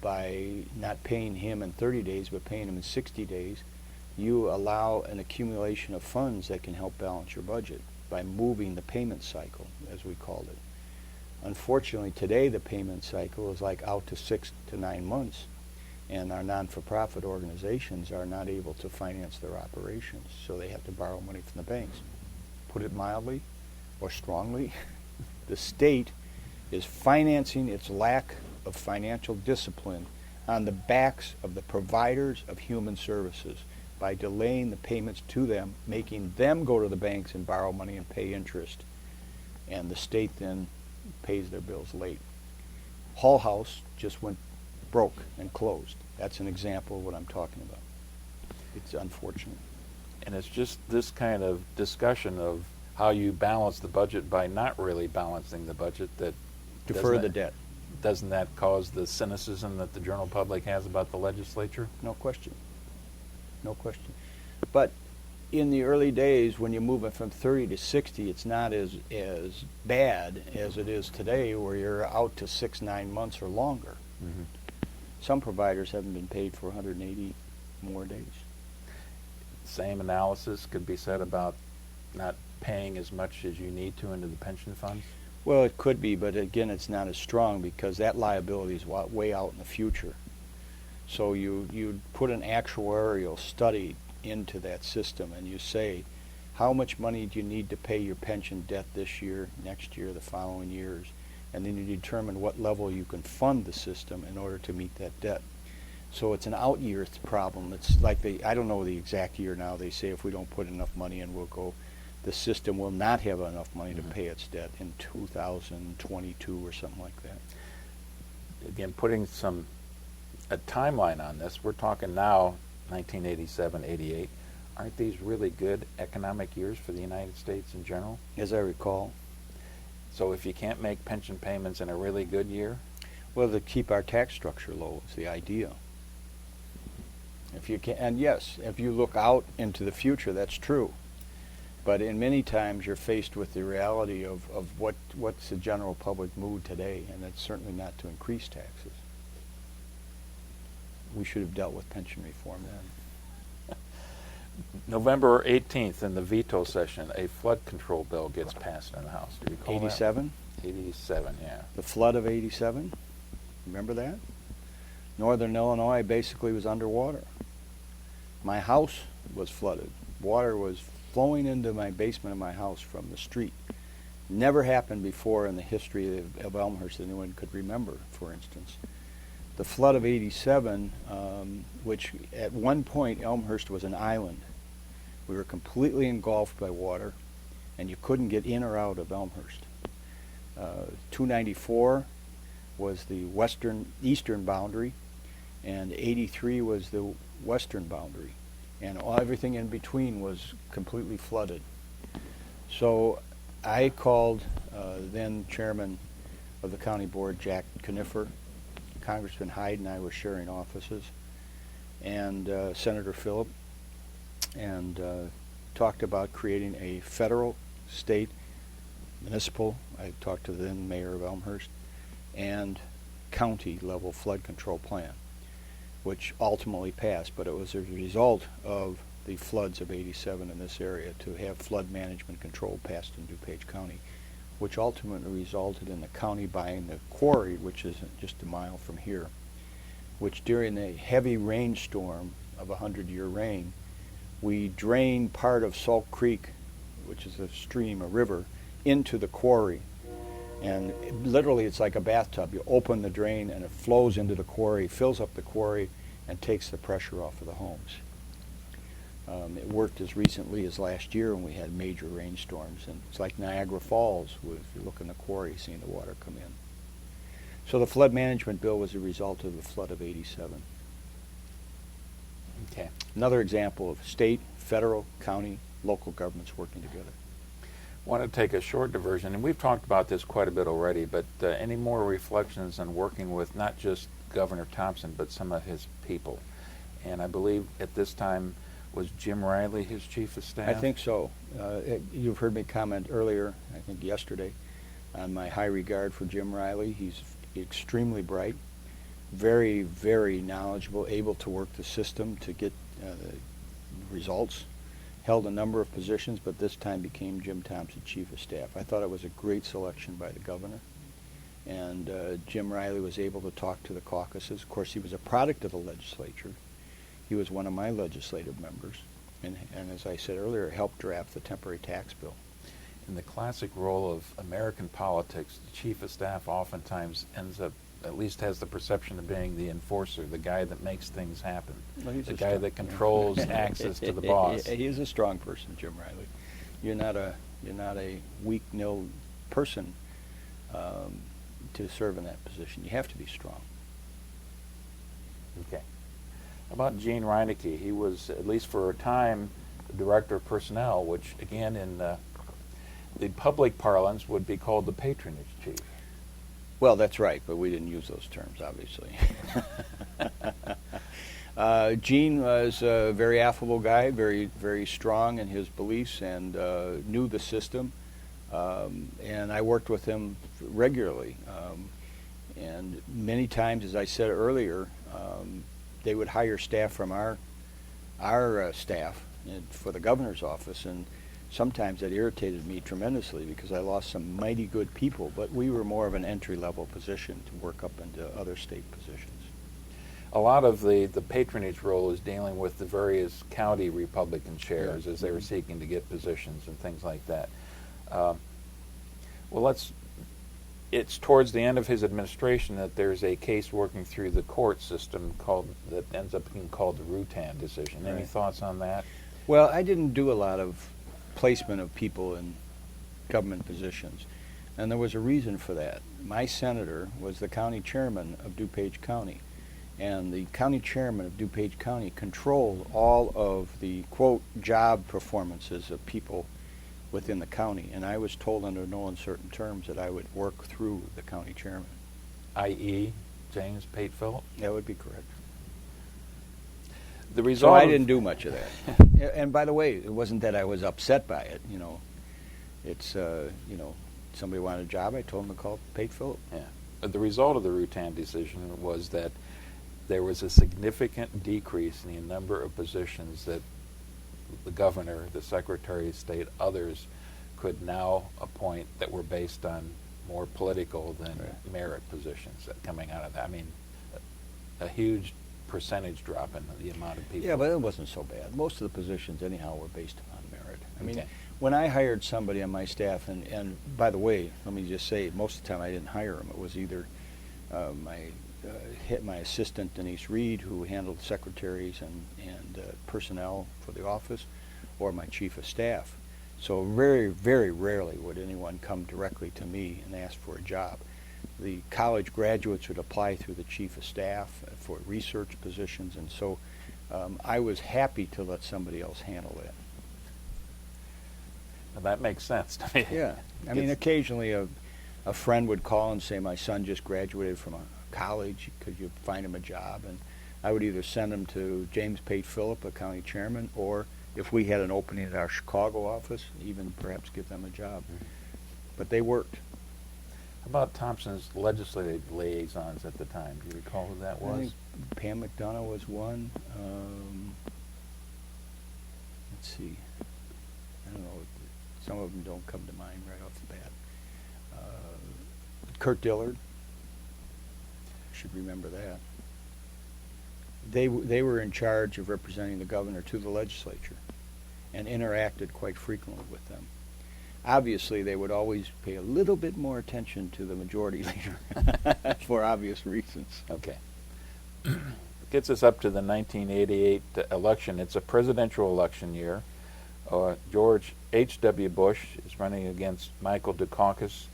by not paying him in 30 days but paying him in 60 days, you allow an accumulation of funds that can help balance your budget by moving the payment cycle, as we called it. Unfortunately, today the payment cycle is like out to 6 to 9 months, and our non-for-profit organizations are not able to finance their operations, so they have to borrow money from the banks. Put it mildly or strongly, the state is financing its lack of financial discipline on the backs of the providers of human services by delaying the payments to them, making them go to the banks and borrow money and pay interest, and the state then pays their bills late. Hull House just went broke and closed. That's an example of what I'm talking about. It's unfortunate. And it's just this kind of discussion of how you balance the budget by not really balancing the budget that Defer the debt. Doesn't that cause the cynicism that the general public has about the legislature? No question. No question. But in the early days, when you're moving from 30 to 60, it's not as bad as it is today, where you're out to 6-9 months or longer. Mm-hmm. Some providers haven't been paid for 180 more days. Same analysis could be said about not paying as much as you need to into the pension funds? Well, it could be, but again, it's not as strong because that liability is way out in the future. So you put an actuarial study into that system, and you say, how much money do you need to pay your pension debt this year, next year, the following years, and then you determine what level you can fund the system in order to meet that debt. So it's an out year problem. It's like I don't know the exact year now. They say if we don't put enough money in, the system will not have enough money to pay its debt in 2022 or something like that. Again, putting a timeline on this, we're talking now 1987, 88. Aren't these really good economic years for the United States in general? As I recall. So if you can't make pension payments in a really good year? Well, to keep our tax structure low is the idea. If you can, and yes, if you look out into the future, that's true. But in many times, you're faced with the reality of what's the general public mood today, and it's certainly not to increase taxes. We should have dealt with pension reform then. November 18th, in the veto session, a flood control bill gets passed in the House. Do you recall 87? that? 87, yeah. The flood of 87? Remember that? Northern Illinois basically was underwater. My house was flooded. Water was flowing into my basement of my house from the street. Never happened before in the history of Elmhurst that anyone could remember, for instance. The flood of 87, which at one point Elmhurst was an island. We were completely engulfed by water, and you couldn't get in or out of Elmhurst. 294 was the eastern boundary, and 83 was the western boundary, and everything in between was completely flooded. So I called then chairman of the county board, Jack Knifer. Congressman Hyde and I were sharing offices, and Senator Phillip, and talked about creating a federal, state, municipal, I talked to the then mayor of Elmhurst, and county level flood control plan, which ultimately passed, but it was a result of the floods of 87 in this area to have flood management control passed in DuPage County, which ultimately resulted in the county buying the quarry, which is just a mile from here, which during a heavy rainstorm of 100-year rain, we drained part of Salt Creek, which is a stream, a river, into the quarry. And literally it's like a bathtub. You open the drain and it flows into the quarry, fills up the quarry, and takes the pressure off of the homes. It worked as recently as last year when we had major rainstorms, and it's like Niagara Falls if you look in the quarry, seeing the water come in. So the flood management bill was a result of the flood of 87. Okay. Another example of state, federal, county, local governments working together. I want to take a short diversion, and we've talked about this quite a bit already, but any more reflections on working with not just Governor Thompson, but some of his people? And I believe at this time, was Jim Riley his chief of staff? I think so. You've heard me comment earlier, I think yesterday, on my high regard for Jim Riley. He's extremely bright, very, very knowledgeable, able to work the system to get results. Held a number of positions, but this time became Jim Thompson chief of staff. I thought it was a great selection by the governor. And Jim Riley was able to talk to the caucuses. Of course, he was a product of the legislature. He was one of my legislative members, and as I said earlier, helped draft the temporary tax bill. In the classic role of American politics, the chief of staff oftentimes ends up, at least has the perception of being the enforcer, the guy that makes things happen, Well, the guy that controls access to the boss. He is a strong person, Jim Riley. You're not a weak-willed person to serve in that position. You have to be strong. Okay. How about Gene Reinecke? He was, at least for a time, the director of personnel, which again in the public parlance would be called the patronage chief. Well, that's right, but we didn't use those terms, obviously. Gene was a very affable guy, very, very strong in his beliefs, and knew the system. And I worked with him regularly. And many times, as I said earlier, they would hire staff from our staff for the governor's office, and sometimes that irritated me tremendously because I lost some mighty good people, but we were more of an entry-level position to work up into other state positions. A lot of the patronage role is dealing with the various county Republican chairs as they were seeking to get positions and things like that. It's towards the end of his administration that there's a case working through the court system that ends up being called the Rutan decision. Any thoughts on that? Well, I didn't do a lot of placement of people in government positions, and there was a reason for that. My senator was the county chairman of DuPage County, and the county chairman of DuPage County controlled all of the, quote, job performances of people within the county, and I was told under no uncertain terms that I would work through the county chairman. I.e., James Pate Phillip? That would be correct. The result. So I didn't do much of that. And by the way, it wasn't that I was upset by it. It's somebody wanted a job. I told them to call Pate Phillip. Yeah. The result of the Rutan decision was that there was a significant decrease in the number of positions that the governor, the secretary of state, others could now appoint that were based on more political than merit positions coming out of that. I mean, a huge percentage drop in the amount of people. Yeah, but it wasn't so bad. Most of the positions, anyhow, were based upon merit. I mean, when I hired somebody on my staff, and by the way, let me just say, most of the time I didn't hire them. It was either my assistant, Denise Reed, who handled secretaries and personnel for the office, or my chief of staff. So very, very rarely would anyone come directly to me and ask for a job. The college graduates would apply through the chief of staff for research positions, and so I was happy to let somebody else handle that. Well, that makes sense to me. Yeah. I mean, occasionally a friend would call and say, my son just graduated from a college, could you find him a job? And I would either send him to James Pate Phillip, a county chairman, or if we had an opening at our Chicago office, even perhaps give them a job. But they worked. How about Thompson's legislative liaisons at the time? Do you recall who that was? I think Pam McDonough was one. Let's see. I don't know. Some of them don't come to mind right off the bat. Kurt Dillard. Should remember that. They were in charge of representing the governor to the legislature and interacted quite frequently with them. Obviously, they would always pay a little bit more attention to the majority leader for obvious reasons. Okay. Gets us up to the 1988 election. It's a presidential election year. George H.W. Bush is running against Michael Dukakis.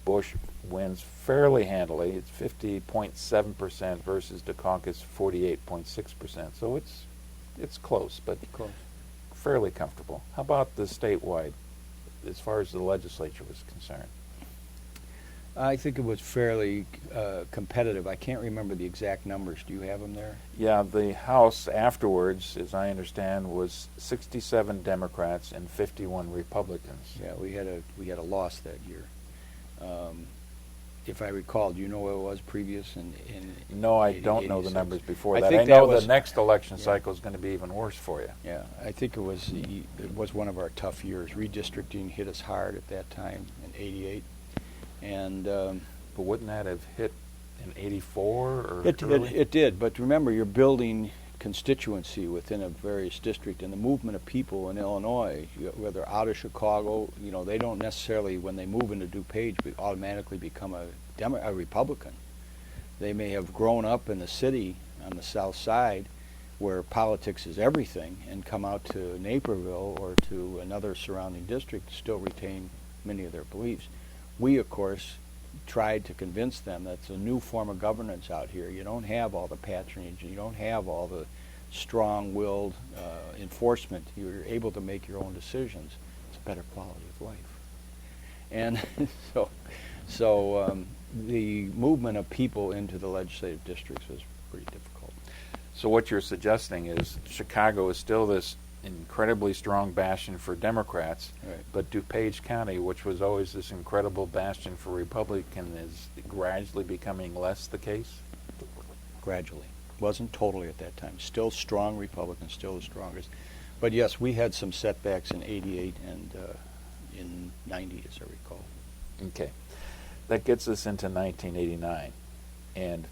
Bush wins fairly handily. It's 50.7% versus Dukakis 48.6%. So it's close, but fairly comfortable. How about the statewide, as far as the legislature was concerned? I think it was fairly competitive. I can't remember the exact numbers. Do you have them there? Yeah, the House afterwards, as I understand, was 67 Democrats and 51 Republicans. Yeah, we had a loss that year. If I recall, do you know what it was previous? No, I don't know the numbers before that. think I know that was, the next election cycle is going to be even worse for you. Yeah, I think it was one of our tough years. Redistricting hit us hard at that time in '88, and but wouldn't that have hit in '84 or it did. But remember, you're building constituency within a various district, and the movement of people in Illinois, whether out of Chicago, they don't necessarily, when they move into DuPage, automatically become a Republican. They may have grown up in a city on the south side where politics is everything and come out to Naperville or to another surrounding district to still retain many of their beliefs. We, of course, tried to convince them that it's a new form of governance out here. You don't have all the patronage, you don't have all the strong-willed enforcement. You're able to make your own decisions. It's a better quality of life. And so the movement of people into the legislative districts was pretty difficult. So what you're suggesting is Chicago is still this incredibly strong bastion for Democrats, Right. but DuPage County, which was always this incredible bastion for Republicans, is gradually becoming less the case? Gradually. Wasn't totally at that time. Still strong Republicans, still the strongest. But yes, we had some setbacks in 88 and in 90, as I recall. Okay. That gets us into 1989. And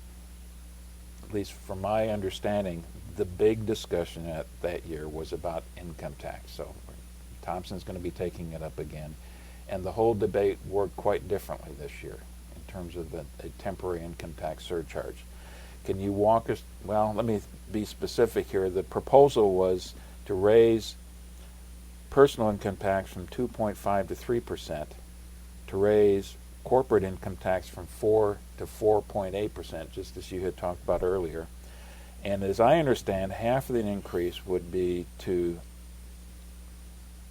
at least from my understanding, the big discussion at that year was about income tax. So Thompson's going to be taking it up again. And the whole debate worked quite differently this year in terms of a temporary income tax surcharge. Can you walk us, well, let me be specific here. The proposal was to raise personal income tax from 2.5 to 3%, to raise corporate income tax from 4 to 4.8%, just as you had talked about earlier. And as I understand, half of the increase would be to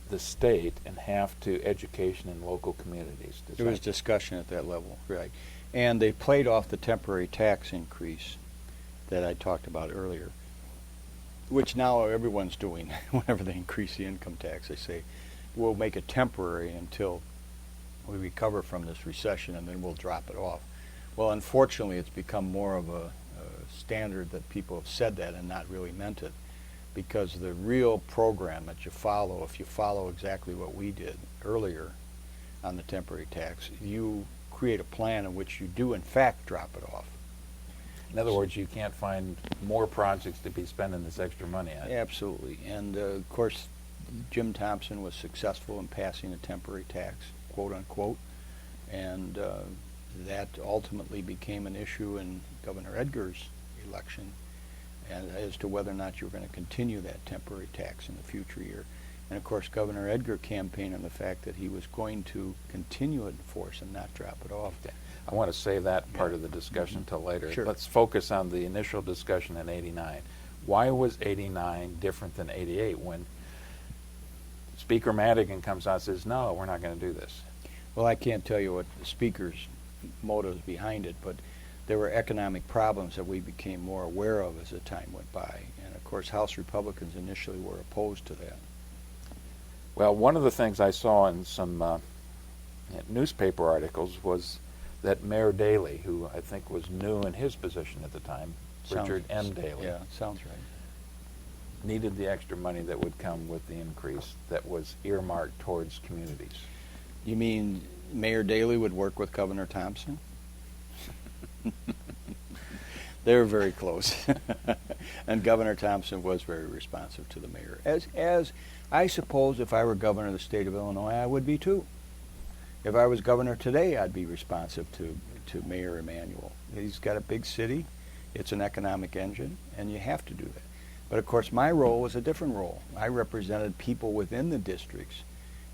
the state and half to education in local communities. There was discussion at that level, right. And they played off the temporary tax increase that I talked about earlier, which now everyone's doing whenever they increase the income tax. They say, we'll make it temporary until we recover from this recession, and then we'll drop it off. Well, unfortunately, it's become more of a standard that people have said that and not really meant it, because the real program that you follow, if you follow exactly what we did earlier on the temporary tax, you create a plan in which you do in fact drop it off. In other words, you can't find more projects to be spending this extra money on. Absolutely. And of course, Jim Thompson was successful in passing a temporary tax, quote unquote, and that ultimately became an issue in Governor Edgar's election, and as to whether or not you were going to continue that temporary tax in the future year. And of course, Governor Edgar campaigned on the fact that he was going to continue it in force and not drop it off. Okay. I want to save that part of the discussion until later. Sure. Let's focus on the initial discussion in 89. Why was 89 different than 88 when Speaker Madigan comes out and says, no, we're not going to do this? Well, I can't tell you what the Speaker's motives behind it, but there were economic problems that we became more aware of as the time went by. And of course, House Republicans initially were opposed to that. Well, one of the things I saw in some newspaper articles was that Mayor Daley, who I think was new in his position at the time, Richard M. Daley, Yeah, sounds right. needed the extra money that would come with the increase that was earmarked towards communities. You mean Mayor Daley would work with Governor Thompson? They were very close. And Governor Thompson was very responsive to the mayor. As I suppose if I were governor of the state of Illinois, I would be too. If I was governor today, I'd be responsive to Mayor Emanuel. He's got a big city. It's an economic engine, and you have to do that. But of course, my role was a different role. I represented people within the districts,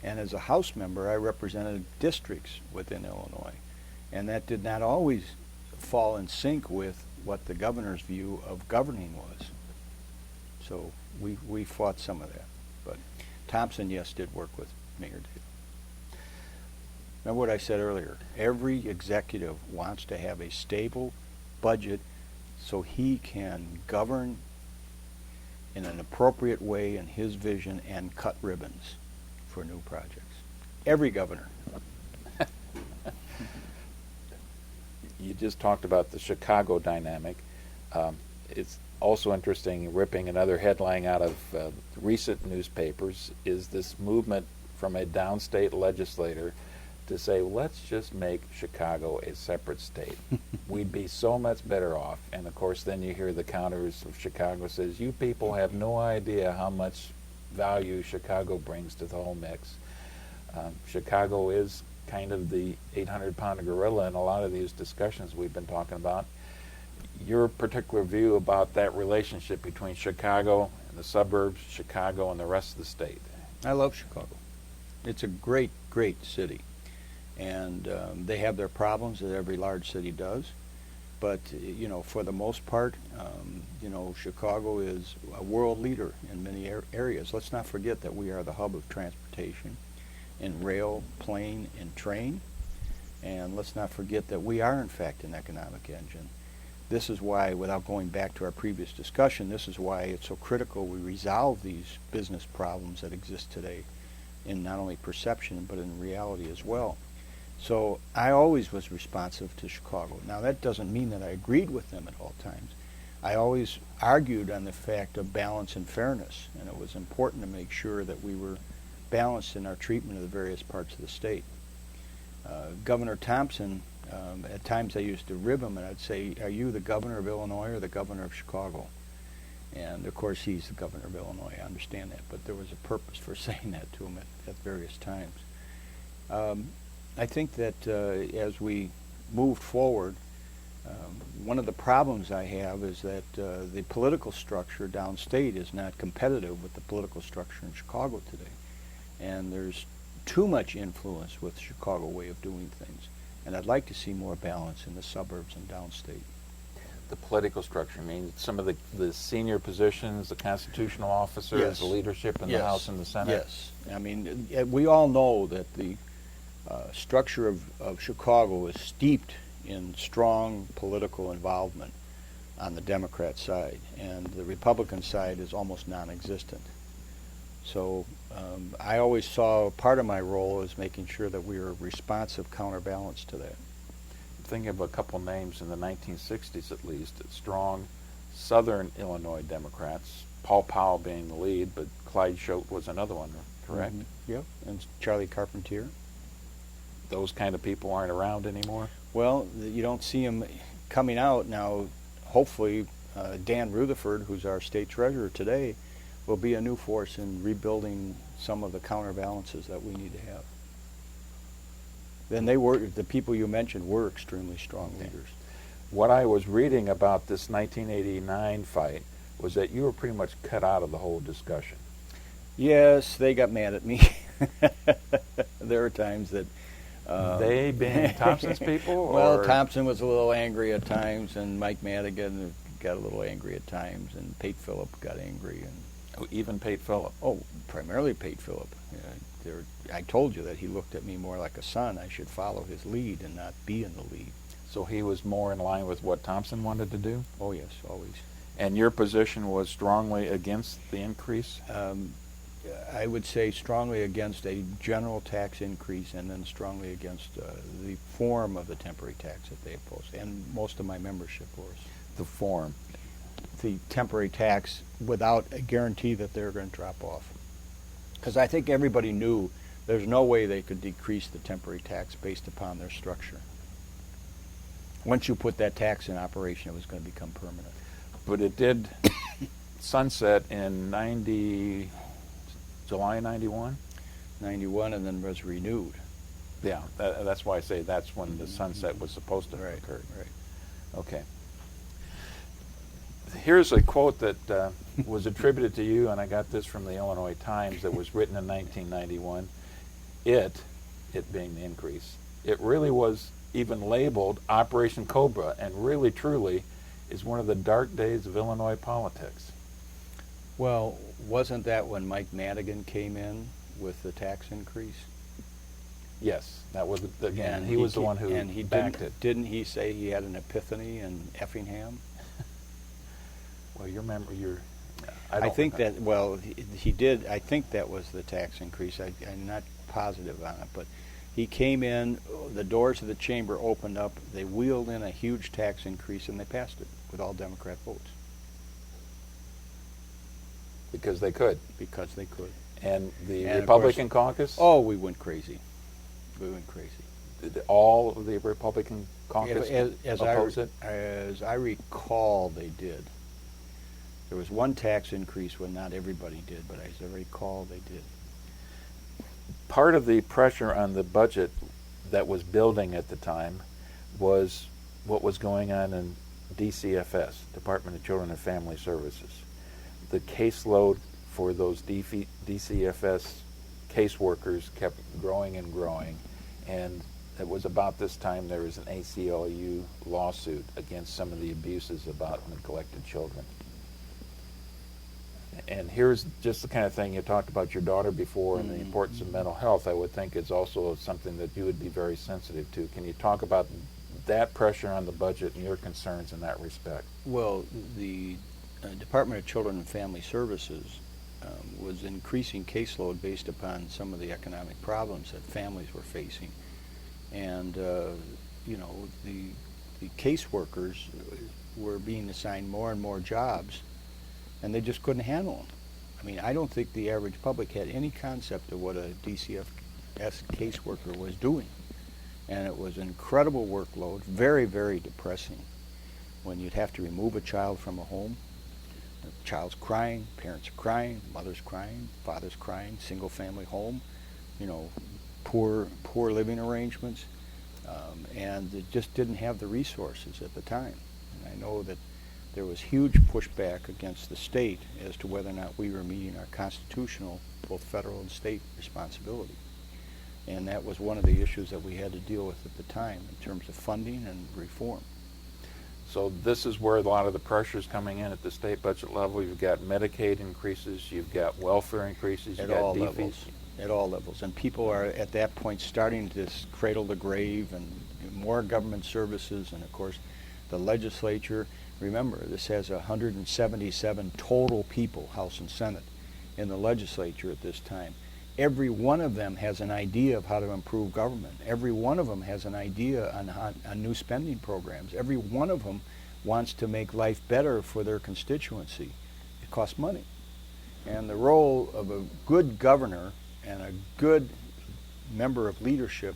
and as a House member, I represented districts within Illinois. And that did not always fall in sync with what the governor's view of governing was. So we fought some of that. But Thompson, yes, did work with Mayor Daley. Remember what I said earlier. Every executive wants to have a stable budget so he can govern in an appropriate way in his vision and cut ribbons for new projects. Every governor. You just talked about the Chicago dynamic. It's also interesting, ripping another headline out of recent newspapers, is this movement from a downstate legislator to say, let's just make Chicago a separate state. We'd be so much better off. And of course, then you hear the counters of Chicago says, you people have no idea how much value Chicago brings to the whole mix. Chicago is kind of the 800-pound gorilla in a lot of these discussions we've been talking about. Your particular view about that relationship between Chicago and the suburbs, Chicago and the rest of the state? I love Chicago. It's a great, great city. And they have their problems, as every large city does. But, you know, for the most part, you know, Chicago is a world leader in many areas. Let's not forget that we are the hub of transportation in rail, plane, and train. And let's not forget that we are, in fact, an economic engine. this is why, without going back to our previous discussion, this is why it's so critical we resolve these business problems that exist today in not only perception but in reality as well. So I always was responsive to Chicago. Now that doesn't mean that I agreed with them at all times. I always argued on the fact of balance and fairness, and it was important to make sure that we were balanced in our treatment of the various parts of the state. Governor Thompson, at times I used to rib him and I'd say, "Are you the governor of Illinois or the governor of Chicago?" And of course he's the governor of Illinois, I understand that, but there was a purpose for saying that to him at various times. I think that as we moved forward, one of the problems I have is that the political structure downstate is not competitive with the political structure in Chicago today. And there's too much influence with the Chicago way of doing things. And I'd like to see more balance in the suburbs and downstate. The political structure, I mean, some of the senior positions, the constitutional officers, Yes. the leadership in Yes. the House and the Senate. Yes. I mean, we all know that the structure of Chicago is steeped in strong political involvement on the Democrat side, and the Republican side is almost non-existent. So I always saw part of my role as making sure that we were a responsive counterbalance to that. Thinking of a couple names in the 1960s at least, strong Southern Illinois Democrats, Paul Powell being the lead, but Clyde Schote was another one, correct? Mm-hmm. Yep, and Charlie Carpentier. Those kind of people aren't around anymore? Well, you don't see them coming out now. Hopefully, Dan Rutherford, who's our state treasurer today, will be a new force in rebuilding some of the counterbalances that we need to have. Then the people you mentioned were extremely strong leaders. What I was reading about this 1989 fight was that you were pretty much cut out of the whole discussion. Yes, they got mad at me. There are times that... They being Thompson's people? Well, or? Thompson was a little angry at times, and Mike Madigan got a little angry at times, and Pate Phillip got angry. And Oh, even Pate Phillip? Oh, primarily Pate Phillip. I told you that he looked at me more like a son. I should follow his lead and not be in the lead. So he was more in line with what Thompson wanted to do? Oh, yes, always. And your position was strongly against the increase? I would say strongly against a general tax increase, and then strongly against the form of the temporary tax that they opposed, and most of my membership was. The form? The temporary tax without a guarantee that they're going to drop off. Because I think everybody knew there's no way they could decrease the temporary tax based upon their structure. Once you put that tax in operation, it was going to become permanent. But it did sunset in July 91? 91, and then was renewed. Yeah, that's why I say that's when the sunset was supposed to have Right, occurred. right. Okay. Here's a quote that was attributed to you, and I got this from the Illinois Times, that was written in 1991. It being the increase, it really was even labeled Operation Cobra, and really, truly, is one of the dark days of Illinois politics. Well, wasn't that when Mike Madigan came in with the tax increase? Yes, that was, again, And he was the one who and he backed it. Didn't he say he had an epiphany in Effingham? Well, you remember, I think that, well, he did. I think that was the tax increase. I'm not positive on it, but he came in, the doors of the chamber opened up, they wheeled in a huge tax increase, and they passed it with all Democrat votes. because they could. Because they could. And the And of Republican caucus? Oh, we went crazy. We went crazy. Did all of the Republican caucus oppose it? As I recall, they did. There was one tax increase when not everybody did, but as I recall, they did. Part of the pressure on the budget that was building at the time was what was going on in DCFS, Department of Children and Family Services. The caseload for those DCFS caseworkers kept growing and growing, and it was about this time there was an ACLU lawsuit against some of the abuses about neglected children. And here's just the kind of thing, you talked about your daughter before and the importance of mental health. I would think is also something that you would be very sensitive to. Can you talk about that pressure on the budget and your concerns in that respect? Well, the Department of Children and Family Services was increasing caseload based upon some of the economic problems that families were facing. And, you know, the caseworkers were being assigned more and more jobs, and they just couldn't handle them. I mean, I don't think the average public had any concept of what a DCFS caseworker was doing. And it was an incredible workload, very, very depressing. When you'd have to remove a child from a home, the child's crying, parents are crying, mother's crying, father's crying, single family home, you know, poor living arrangements, and it just didn't have the resources at the time. And I know that there was huge pushback against the state as to whether or not we were meeting our constitutional, both federal and state responsibility. And that was one of the issues that we had to deal with at the time in terms of funding and reform. So this is where a lot of the pressure is coming in at the state budget level. You've got Medicaid increases, you've got welfare increases, you've At all got levels. At all levels. And people are at that point starting to cradle the grave, and more government services, and of course the legislature. Remember, this has 177 total people, House and Senate, in the legislature at this time. Every one of them has an idea of how to improve government. Every one of them has an idea on new spending programs. Every one of them wants to make life better for their constituency. It costs money. And the role of a good governor and a good member of leadership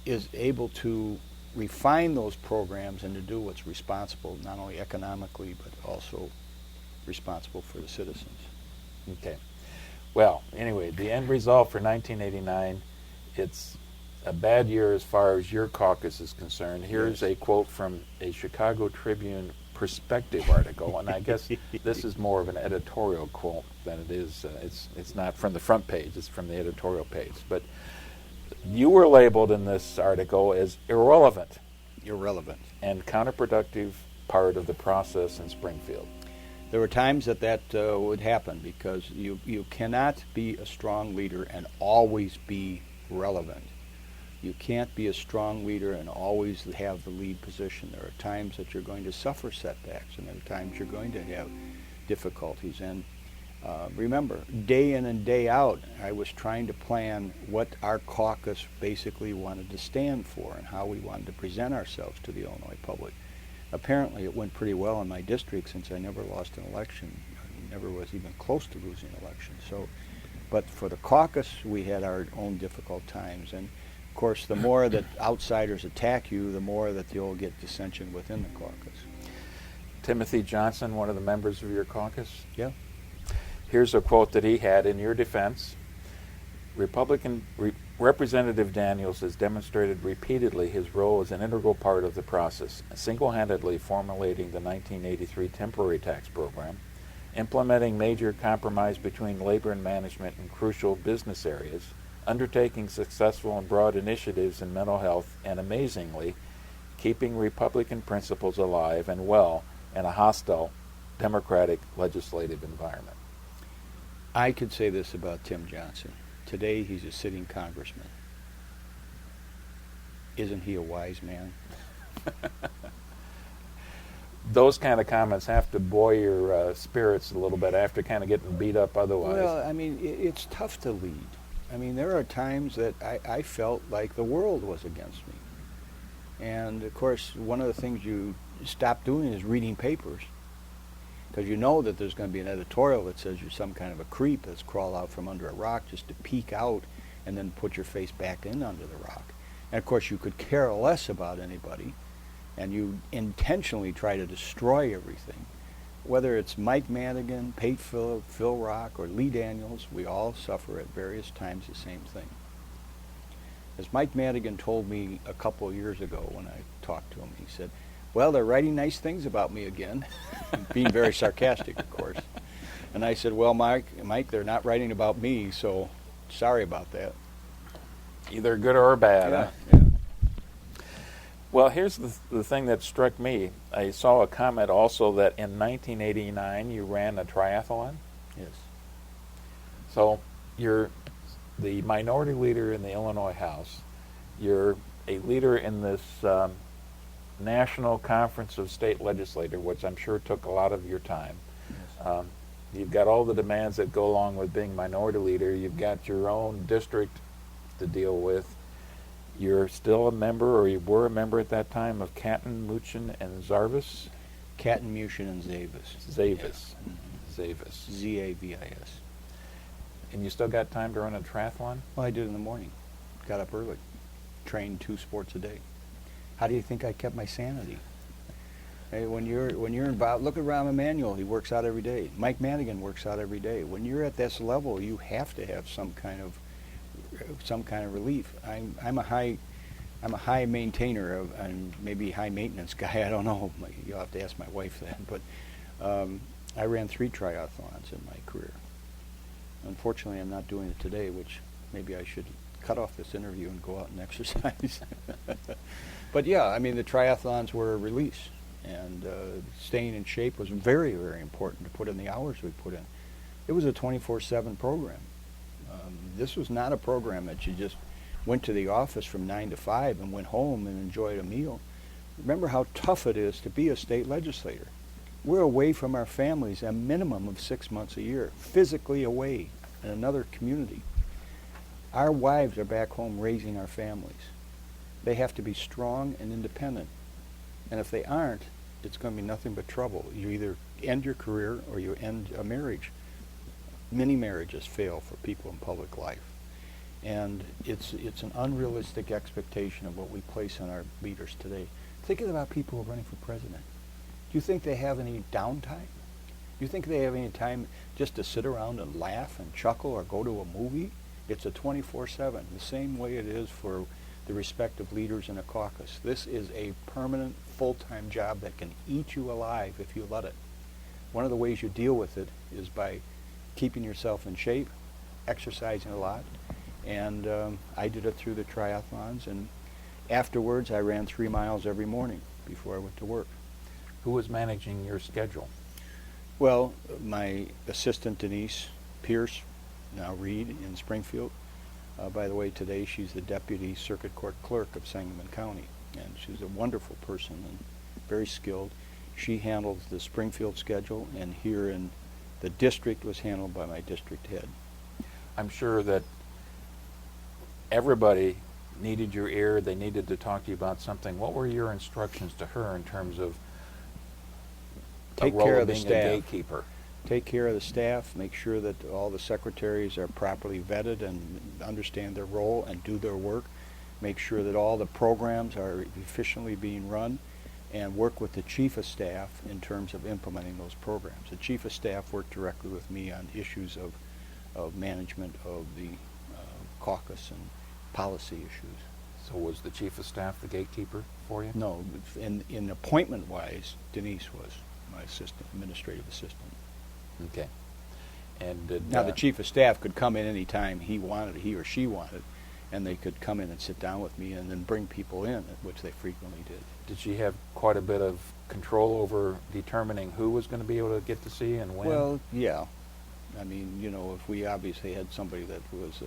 is able to refine those programs and to do what's responsible, not only economically, but also responsible for the citizens. Okay. Well, anyway, the end result for 1989, it's a bad year as far as your caucus is concerned. Here's a quote from a Chicago Tribune perspective article, and I guess this is more of an editorial quote than it is. It's not from the front page; it's from the editorial page. But you were labeled in this article as irrelevant and counterproductive part of the process in Springfield. There were times that would happen because you cannot be a strong leader and always be relevant. You can't be a strong leader and always have the lead position. There are times that you're going to suffer setbacks, and there are times you're going to have difficulties. And remember, day in and day out, I was trying to plan what our caucus basically wanted to stand for and how we wanted to present ourselves to the Illinois public. Apparently it went pretty well in my district since I never lost an election. I never was even close to losing an election. So, but for the caucus, we had our own difficult times. And of course, the more that outsiders attack you, the more that you'll get dissension within the caucus. Timothy Johnson, one of the members of your caucus. Yeah. Here's a quote that he had in your defense. Representative Daniels has demonstrated repeatedly his role as an integral part of the process, single-handedly formulating the 1983 temporary tax program, implementing major compromise between labor and management in crucial business areas, undertaking successful and broad initiatives in mental health, and amazingly, keeping Republican principles alive and well in a hostile Democratic legislative environment. I could say this about Tim Johnson. Today he's a sitting congressman. Isn't he a wise man? Those kind of comments have to buoy your spirits a little bit after kind of getting beat up otherwise. Well, I mean, it's tough to lead. I mean, there are times that I felt like the world was against me. And, of course, one of the things you stop doing is reading papers, because you know that there's going to be an editorial that says you're some kind of a creep that's crawled out from under a rock just to peek out and then put your face back in under the rock. And, of course, you could care less about anybody, and you intentionally try to destroy everything. Whether it's Mike Madigan, Pate Phil Rock, or Lee Daniels, we all suffer at various times the same thing. As Mike Madigan told me a couple of years ago when I talked to him, he said, "Well, they're writing nice things about me again," being very sarcastic, of course. And I said, "Well, Mike, they're not writing about me, so sorry about that." Either good or bad. Yeah, Huh? yeah. Well, here's the thing that struck me. I saw a comment also that in 1989 you ran a triathlon. Yes. So you're the minority leader in the Illinois House. You're a leader in this National Conference of State Legislators, which I'm sure took a lot of your time. Yes. You've got all the demands that go along with being minority leader. You've got your own district to deal with. You're still a member, or you were a member at that time, of Canton, Muchen, and Zarvis? Canton, Muchen, and Zavis. Zavis. Yeah. Zavis. Z-A-V-I-S. And you still got time to run a triathlon? Well, I did in the morning. Got up early. Trained 2 sports a day. How do you think I kept my sanity? Hey, when you're involved, look at Rahm Emanuel. He works out every day. Mike Madigan works out every day. When you're at this level, you have to have some kind of relief. I'm a high maintainer of, and maybe high maintenance guy. I don't know. You'll have to ask my wife that. But I ran 3 triathlons in my career. Unfortunately, I'm not doing it today, which maybe I should cut off this interview and go out and exercise. But yeah, I mean, the triathlons were a release, and staying in shape was very, very important to put in the hours we put in. It was a 24/7 program. This was not a program that you just went to the office from 9 to 5 and went home and enjoyed a meal. Remember how tough it is to be a state legislator. We're away from our families a minimum of 6 months a year, physically away in another community. Our wives are back home raising our families. They have to be strong and independent. And if they aren't, it's going to be nothing but trouble. You either end your career or you end a marriage. Many marriages fail for people in public life. And it's an unrealistic expectation of what we place on our leaders today. Thinking about people who are running for president. Do you think they have any downtime? Do you think they have any time just to sit around and laugh and chuckle or go to a movie? It's a 24/7, the same way it is for the respective leaders in a caucus. This is a permanent, full-time job that can eat you alive if you let it. One of the ways you deal with it is by keeping yourself in shape, exercising a lot, and I did it through the triathlons, and afterwards I ran 3 miles every morning before I went to work. Who was managing your schedule? Well, my assistant Denise Pierce, now Reed in Springfield. By the way, today she's the deputy circuit court clerk of Sangamon County, and she's a wonderful person and very skilled. She handles the Springfield schedule, and here in the district was handled by my district head. I'm sure that everybody needed your ear. They needed to talk to you about something. What were your instructions to her in terms of Take a role care of of the being a staff. gatekeeper? Take care of the staff, make sure that all the secretaries are properly vetted and understand their role and do their work, make sure that all the programs are efficiently being run, and work with the chief of staff in terms of implementing those programs. The chief of staff worked directly with me on issues of management of the caucus and policy issues. So was the chief of staff the gatekeeper for you? No, in appointment-wise, Denise was my administrative assistant. Okay. And did, Now, the chief of staff could come in any time he or she wanted, and they could come in and sit down with me and then bring people in, which they frequently did. did she have quite a bit of control over determining who was going to be able to get to see and when? Well, yeah. I mean, you know, if we obviously had somebody that was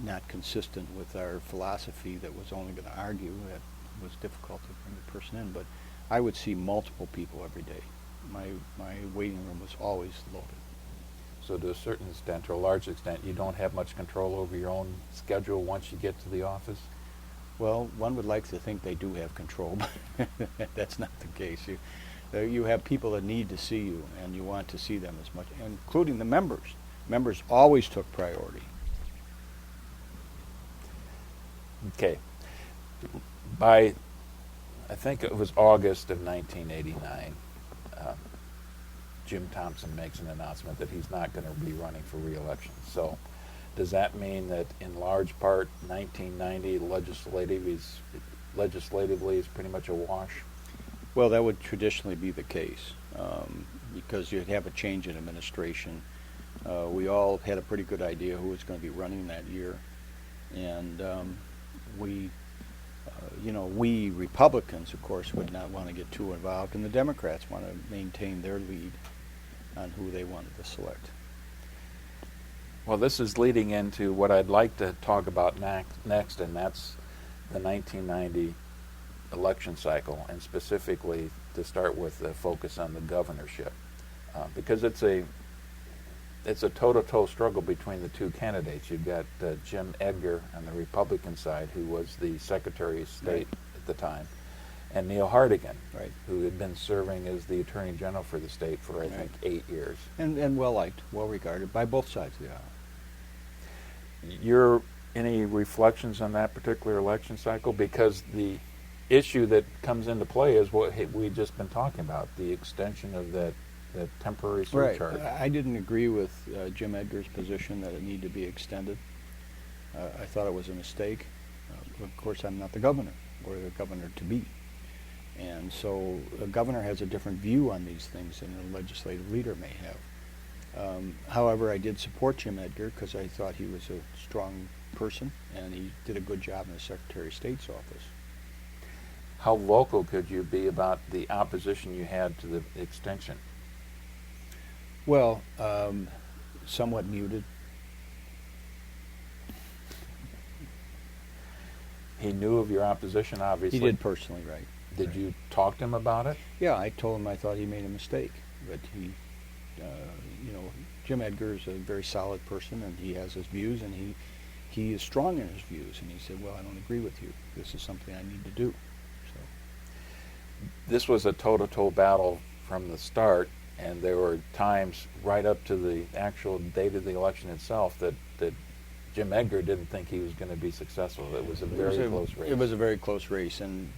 not consistent with our philosophy that was only going to argue, that was difficult to bring the person in. But I would see multiple people every day. My waiting room was always loaded. So to a certain extent, or a large extent, you don't have much control over your own schedule once you get to the office? Well, one would like to think they do have control, but that's not the case. You have people that need to see you, and you want to see them as much, including the members. Members always took priority. Okay. By, I think it was August of 1989, Jim Thompson makes an announcement that he's not going to be running for re-election. So does that mean that in large part 1990 legislatively is pretty much a wash? Well, that would traditionally be the case because you'd have a change in administration. We all had a pretty good idea who was going to be running that year. And we Republicans, of course, would not want to get too involved, and the Democrats want to maintain their lead on who they wanted to select. Well, this is leading into what I'd like to talk about next, and that's the 1990 election cycle, and specifically to start with the focus on the governorship, because it's a toe-to-toe struggle between the two candidates. You've got Jim Edgar on the Republican side, who was the Secretary of State at the time, and Neil Hartigan, who had been serving as the Attorney General for the state for, I think, 8 years. And well-liked, well-regarded by both sides of the aisle. Any reflections on that particular election cycle? Because the issue that comes into play is what we've just been talking about, the extension of that temporary surcharge. Right. I didn't agree with Jim Edgar's position that it needed to be extended. I thought it was a mistake. Of course, I'm not the governor, or the governor-to-be. And so a governor has a different view on these things than a legislative leader may have. However, I did support Jim Edgar because I thought he was a strong person, and he did a good job in the Secretary of State's office. How vocal could you be about the opposition you had to the extension? Well, somewhat muted. He knew of your opposition, obviously. He did personally, right. Did you talk to him about it? Yeah, I told him I thought he made a mistake, but he, Jim Edgar is a very solid person, and he has his views, and he is strong in his views, and he said, well, I don't agree with you. This is something I need to do. So this was a toe-to-toe battle from the start, and there were times right up to the actual date of the election itself that Jim Edgar didn't think he was going to be successful. It was a very close race. It was a very close race, and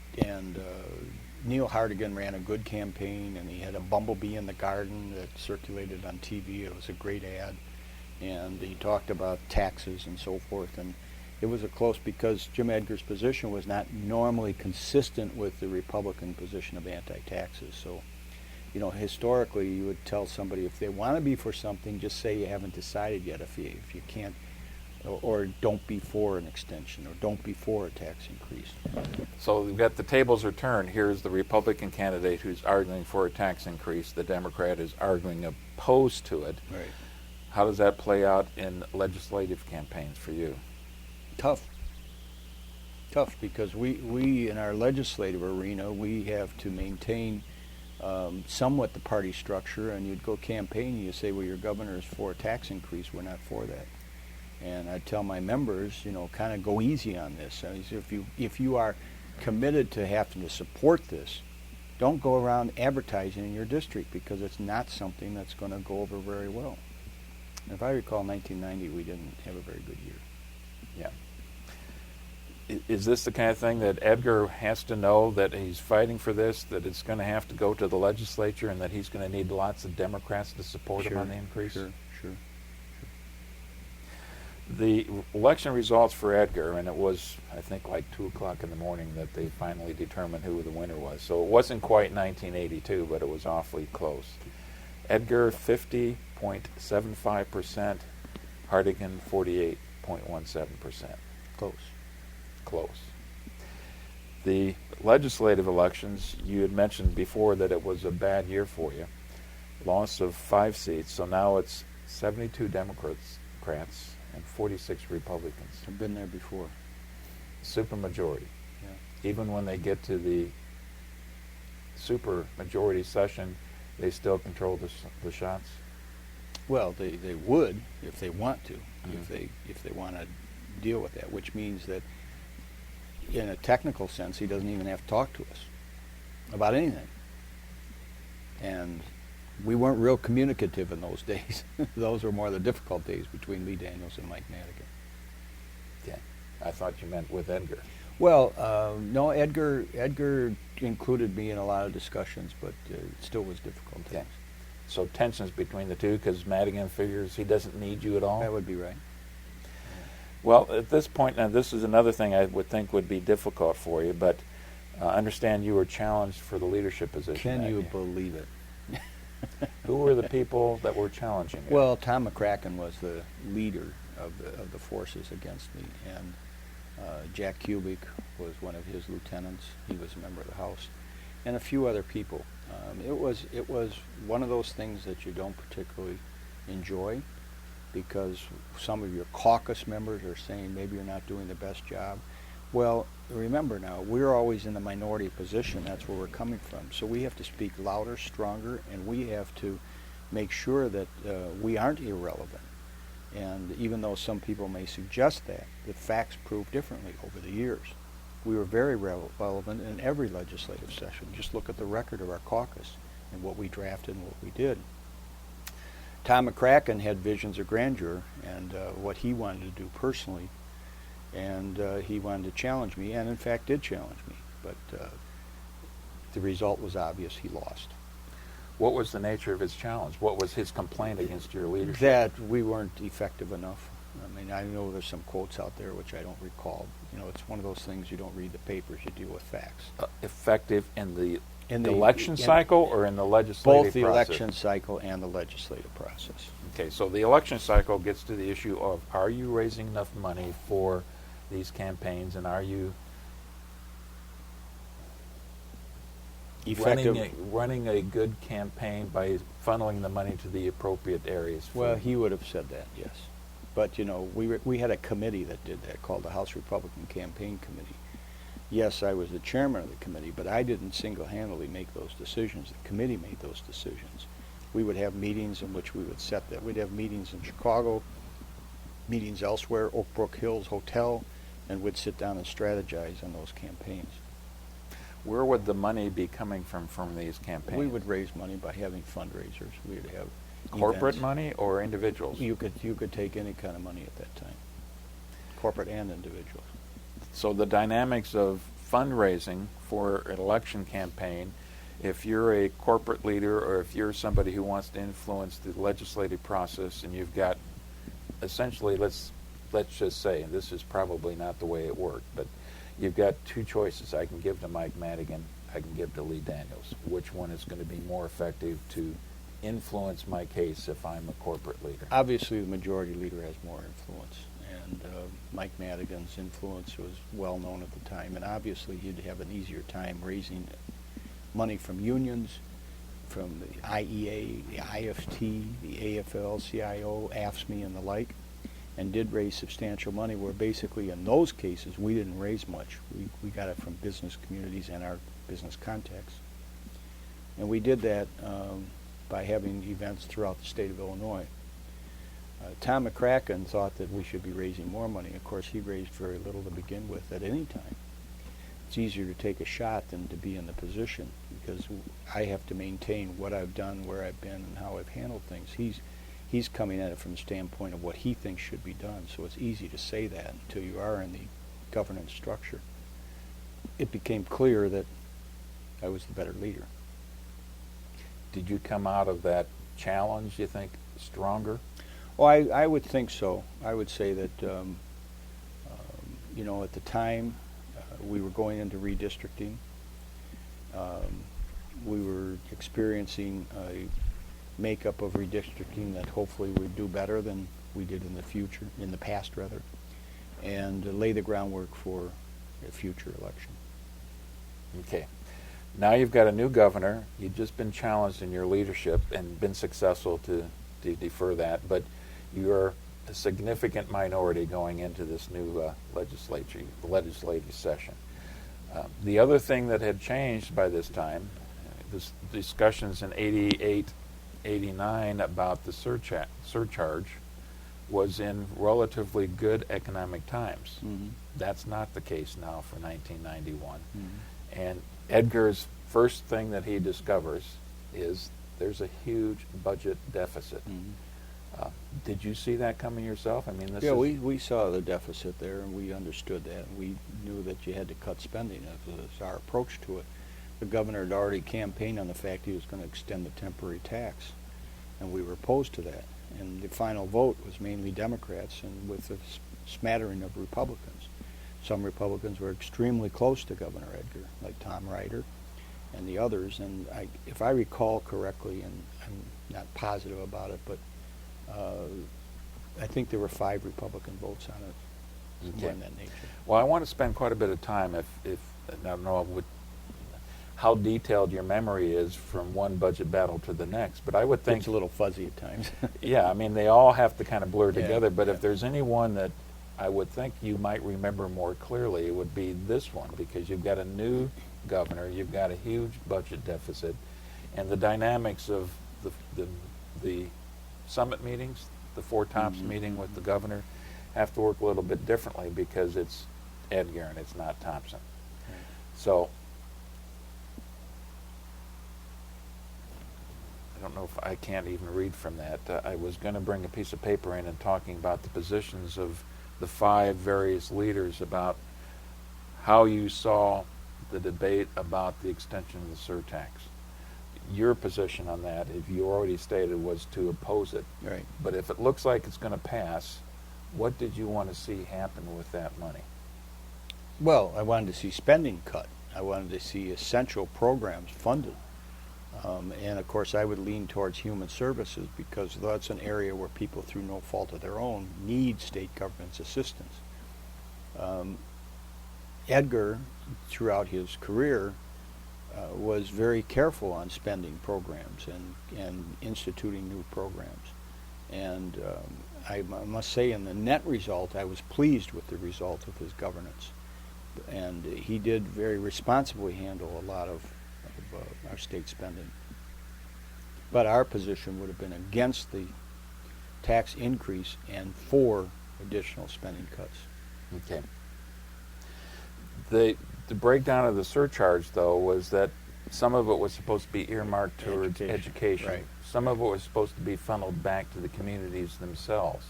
Neil Hartigan ran a good campaign, and he had a bumblebee in the garden that circulated on TV. It was a great ad, and he talked about taxes and so forth, and it was a close because Jim Edgar's position was not normally consistent with the Republican position of anti-taxes. So, historically, you would tell somebody if they want to be for something, just say you haven't decided yet. If you can't, or don't be for an extension, or don't be for a tax increase. So we've got the tables are turned. Here's the Republican candidate who's arguing for a tax increase. The Democrat is arguing opposed to it. Right. How does that play out in legislative campaigns for you? Tough, because we in our legislative arena, we have to maintain somewhat the party structure, and you'd go campaign and you say, well, your governor is for a tax increase, we're not for that. And I tell my members, kind of go easy on this. I mean, if you are committed to having to support this, don't go around advertising in your district, because it's not something that's going to go over very well. And if I recall, 1990, we didn't have a very good year. Yeah. Is this the kind of thing that Edgar has to know, that he's fighting for this, that it's going to have to go to the legislature, and that he's going to need lots of Democrats to support him on the increase? Sure. The election results for Edgar, and it was, I think, like 2 o'clock in the morning that they finally determined who the winner was. So it wasn't quite 1982, but it was awfully close. Edgar, 50.75%. Hartigan, 48.17%. Close. The legislative elections, you had mentioned before that it was a bad year for you. Loss of 5 seats, so now it's 72 Democrats and 46 Republicans. I've been there before. Supermajority. Yeah. Even when they get to the supermajority session, they still control the shots? Well, they would if they want to, if they want to deal with that, which means that in a technical sense, he doesn't even have to talk to us about anything. And we weren't real communicative in those days. Those were more the difficult days between Lee Daniels and Mike Madigan. Yeah, I thought you meant with Edgar. Well, no, Edgar included me in a lot of discussions, but it still was difficult. Yeah. So tensions between the two, because Madigan figures he doesn't need you at all? That would be right. Well, at this point, now this is another thing I would think would be difficult for you, but understand you were challenged for the leadership position. Can you believe it? Who were the people that were challenging you? Well, Tom McCracken was the leader of the forces against me, and Jack Kubik was one of his lieutenants. He was a member of the House, and a few other people. It was one of those things that you don't particularly enjoy, because some of your caucus members are saying maybe you're not doing the best job. Well, remember now, we're always in the minority position. That's where we're coming from. So we have to speak louder, stronger, and we have to make sure that we aren't irrelevant. And even though some people may suggest that, the facts prove differently over the years. We were very relevant in every legislative session. Just look at the record of our caucus and what we drafted and what we did. Tom McCracken had visions of grandeur and what he wanted to do personally, and he wanted to challenge me, and in fact did challenge me. But the result was obvious. He lost. What was the nature of his challenge? What was his complaint against your leadership? That we weren't effective enough. I mean, I know there's some quotes out there which I don't recall. You know, it's one of those things, you don't read the papers, you deal with facts. Effective in the In election cycle or in the legislative both the process? election cycle and the legislative process. Okay, so the election cycle gets to the issue of, are you raising enough money for these campaigns, and are you running a good campaign by funneling the money to the appropriate areas? Well, he would have said that, yes. But, you know, we had a committee that did that called the House Republican Campaign Committee. Yes, I was the chairman of the committee, but I didn't single-handedly make those decisions. The committee made those decisions. We would have meetings in which we would set that. We'd have meetings in Chicago, meetings elsewhere, Oak Brook Hills Hotel, and we'd sit down and strategize on those campaigns. Where would the money be coming from these campaigns? We would raise money by having fundraisers. We would have corporate events. money or individuals? You could take any kind of money at that time, corporate and individuals. So the dynamics of fundraising for an election campaign, if you're a corporate leader or if you're somebody who wants to influence the legislative process, and you've got essentially, let's just say, and this is probably not the way it worked, but you've got two choices. I can give to Mike Madigan, I can give to Lee Daniels. Which one is going to be more effective to influence my case if I'm a corporate leader? Obviously, the majority leader has more influence, and Mike Madigan's influence was well known at the time, and obviously he'd have an easier time raising money from unions, from the IEA, the IFT, the AFL, CIO, AFSCME, and the like, and did raise substantial money, where basically in those cases we didn't raise much. We got it from business communities and our business contacts. And we did that by having events throughout the state of Illinois. Tom McCracken thought that we should be raising more money. Of course, he raised very little to begin with at any time. It's easier to take a shot than to be in the position, because I have to maintain what I've done, where I've been, and how I've handled things. He's coming at it from the standpoint of what he thinks should be done, so it's easy to say that until you are in the governance structure. It became clear that I was the better leader. Did you come out of that challenge, you think, stronger? Well, I would think so. I would say that, you know, at the time, we were going into redistricting. We were experiencing a makeup of redistricting that hopefully would do better than we did in the future, in the past rather, and lay the groundwork for a future election. Okay. Now you've got a new governor. You've just been challenged in your leadership and been successful to defer that, but you're a significant minority going into this new legislative session. The other thing that had changed by this time, this discussions in 88, 89 about the surcharge was in relatively good economic times. Mm-hmm. That's not the case now for 1991. Mm-hmm. And Edgar's first thing that he discovers is there's a huge budget deficit. Mm-hmm. Did you see that coming yourself? I mean, this yeah, is... we saw the deficit there, and we understood that. We knew that you had to cut spending. That was our approach to it. The governor had already campaigned on the fact he was going to extend the temporary tax, and we were opposed to that. And the final vote was mainly Democrats, and with a smattering of Republicans. Some Republicans were extremely close to Governor Edgar, like Tom Ryder and the others. And if I recall correctly, and I'm not positive about it, but I think there were 5 Republican votes on it, somewhere in that nature. Well, I want to spend quite a bit of time, if I don't know how detailed your memory is from one budget battle to the next, but I would think... It's a little fuzzy at times. Yeah, I mean, they all have to kind of blur Yeah, together, but yeah. if there's any one that I would think you might remember more clearly would be this one, because you've got a new governor, you've got a huge budget deficit, and the dynamics of the summit meetings, the four tops meeting with the governor, have to work a little bit differently because it's Edgar and it's not Thompson. Right. So I don't know if I can't even read from that. I was going to bring a piece of paper in and talking about the positions of the 5 various leaders about how you saw the debate about the extension of the surtax. Your position on that, if you already stated, was to oppose it. Right. But if it looks like it's going to pass, what did you want to see happen with that money? Well, I wanted to see spending cut. I wanted to see essential programs funded. And of course, I would lean towards human services because that's an area where people, through no fault of their own, need state government's assistance. Edgar, throughout his career, was very careful on spending programs and instituting new programs. And I must say, in the net result, I was pleased with the result of his governance. And he did very responsibly handle a lot of our state spending. But our position would have been against the tax increase and for additional spending cuts. Okay. The breakdown of the surcharge, though, was that some of it was supposed to be earmarked towards education. Right. Some of it was supposed to be funneled back to the communities themselves.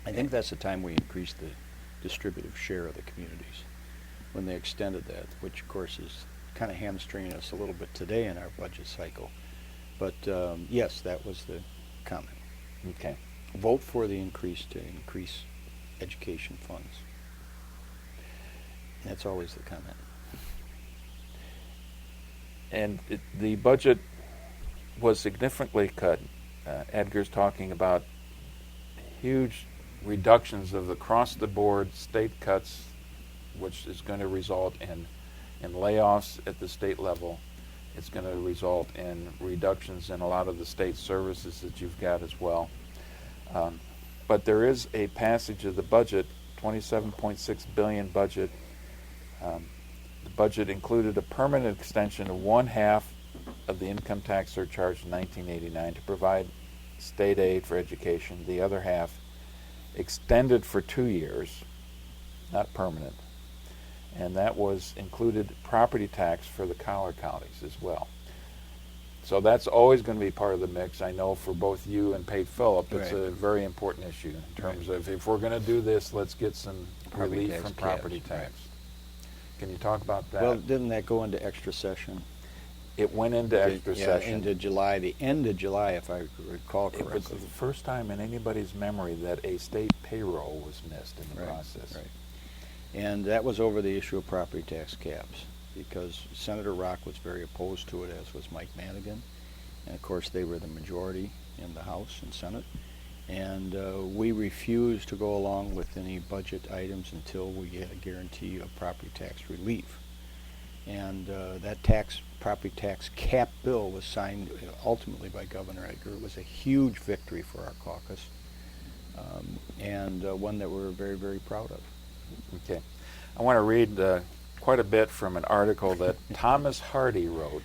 I think that's the time we increased the distributive share of the communities, when they extended that, which of course is kind of hamstringing us a little bit today in our budget cycle. But yes, that was the comment. Okay. Vote for the increase to increase education funds. That's always the comment. And the budget was significantly cut. Edgar's talking about huge reductions of across-the-board state cuts, which is going to result in layoffs at the state level. It's going to result in reductions in a lot of the state services that you've got as well. But there is a passage of the budget, $27.6 billion budget. The budget included a permanent extension of 1/2 of the income tax surcharge in 1989 to provide state aid for education. The other half extended for 2 years, not permanent. And that was included property tax for the collar counties as well. So that's always going to be part of the mix. I know for both you and Pate Phillip, it's Right. a very important issue in terms of if we're going to do this, let's get some Property relief tax from caps, property right. tax. Can you talk about that? Well, didn't that go into extra session? It went into extra Yeah, session. into July, the end of July, if I recall It was correctly. the first time in anybody's memory that a state payroll was missed in the Right, process. right. And that was over the issue of property tax caps, because Senator Rock was very opposed to it, as was Mike Madigan. And of course, they were the majority in the House and Senate. And we refused to go along with any budget items until we get a guarantee of property tax relief. And that property tax cap bill was signed ultimately by Governor Edgar. It was a huge victory for our caucus, and one that we're very, very proud of. Okay. I want to read quite a bit from an article that Thomas Hardy wrote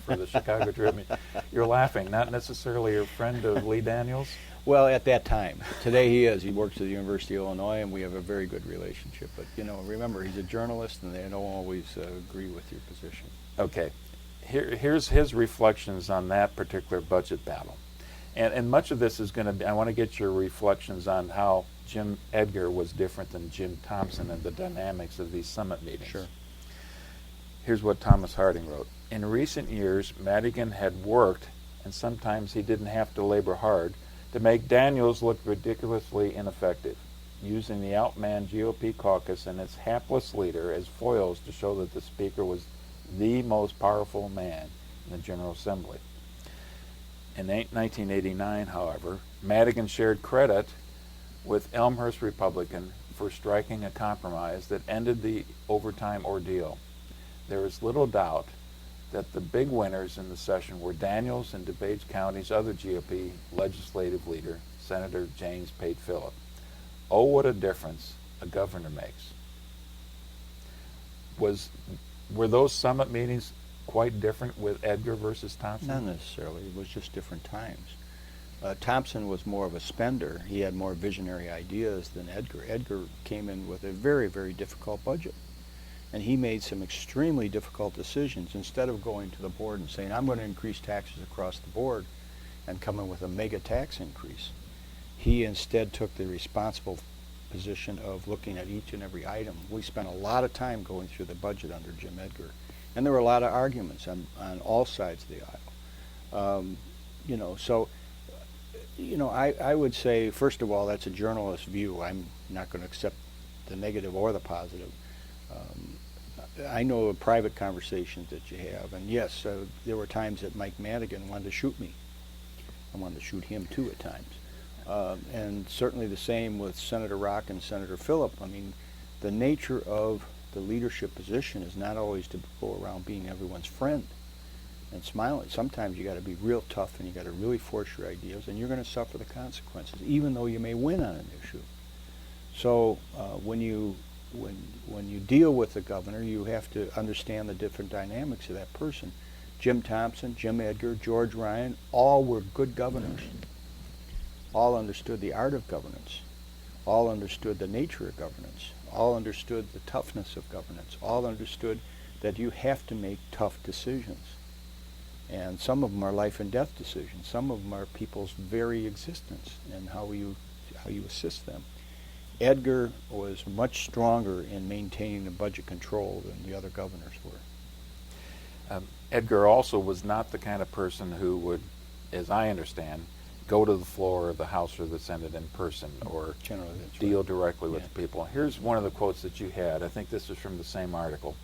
for the Chicago Tribune. You're laughing, not necessarily a friend of Lee Daniels? Well, at that time. Today he is. He works at the University of Illinois, and we have a very good relationship. But, you know, remember, he's a journalist, and they don't always agree with your position. Okay. Here's his reflections on that particular budget battle. And much of this is going to be, I want to get your reflections on how Jim Edgar was different than Jim Thompson and the dynamics of these summit meetings. Sure. Here's what Thomas Harding wrote. In recent years, Madigan had worked, and sometimes he didn't have to labor hard, to make Daniels look ridiculously ineffective, using the outmanned GOP caucus and its hapless leader as foils to show that the Speaker was the most powerful man in the General Assembly. In 1989, however, Madigan shared credit with Elmhurst Republican for striking a compromise that ended the overtime ordeal. There is little doubt that the big winners in the session were Daniels and DuPage County's other GOP legislative leader, Senator James paid Philip. Oh, what a difference a governor makes. Were those summit meetings quite different with Edgar versus Thompson? Not necessarily. It was just different times. Thompson was more of a spender. He had more visionary ideas than Edgar. Edgar came in with a very, very difficult budget. And he made some extremely difficult decisions. Instead of going to the board and saying, I'm going to increase taxes across the board and come in with a mega tax increase, he instead took the responsible position of looking at each and every item. We spent a lot of time going through the budget under Jim Edgar. And there were a lot of arguments on all sides of the aisle. I would say, first of all, that's a journalist view. I'm not going to accept the negative or the positive. I know of private conversations that you have, and yes, there were times that Mike Madigan wanted to shoot me. I wanted to shoot him too at times. And certainly the same with Senator Rock and Senator Phillip. I mean, the nature of the leadership position is not always to go around being everyone's friend and smiling. Sometimes you got to be real tough and you got to really force your ideas, and you're going to suffer the consequences, even though you may win on an issue. So when you deal with the governor, you have to understand the different dynamics of that person. Jim Thompson, Jim Edgar, George Ryan, all were good governors. All understood the art of governance. All understood the nature of governance. All understood the toughness of governance. All understood that you have to make tough decisions. And some of them are life and death decisions. Some of them are people's very existence and how you assist them. Edgar was much stronger in maintaining the budget control than the other governors were. Edgar also was not the kind of person who would, as I understand, go to the floor of the House or the Senate in person or Generally, that's deal right. directly with Yeah. the people. Here's one of the quotes that you had. I think this is from the same article.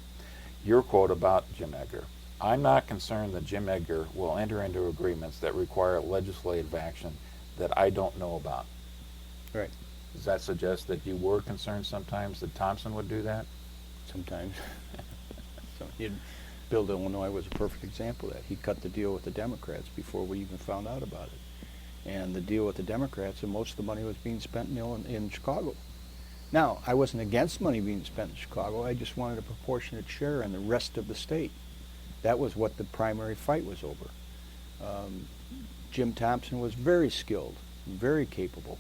Your quote about Jim Edgar. I'm not concerned that Jim Edgar will enter into agreements that require legislative action that I don't know about. Right. Does that suggest that you were concerned sometimes that Thompson would do that? Sometimes. Bill, Illinois was a perfect example of that. He cut the deal with the Democrats before we even found out about it. And the deal with the Democrats, and most of the money was being spent in Chicago. Now, I wasn't against money being spent in Chicago. I just wanted a proportionate share in the rest of the state. That was what the primary fight was over. Jim Thompson was very skilled, very capable.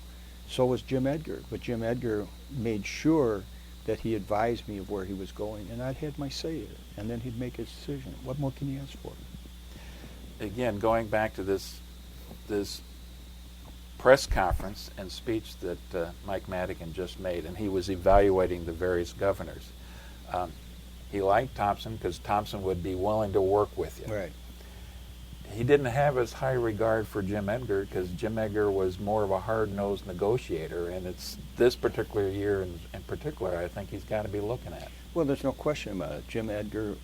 So was Jim Edgar. But Jim Edgar made sure that he advised me of where he was going, and I'd had my say in it. And then he'd make his decision. What more can you ask for? Again, going back to this press conference and speech that Mike Madigan just made, and he was evaluating the various governors. He liked Thompson because Thompson would be willing to work with you. Right. He didn't have as high regard for Jim Edgar because Jim Edgar was more of a hard-nosed negotiator, and it's this particular year in particular I think he's got to be looking at. Well, there's no question about it. Jim Edgar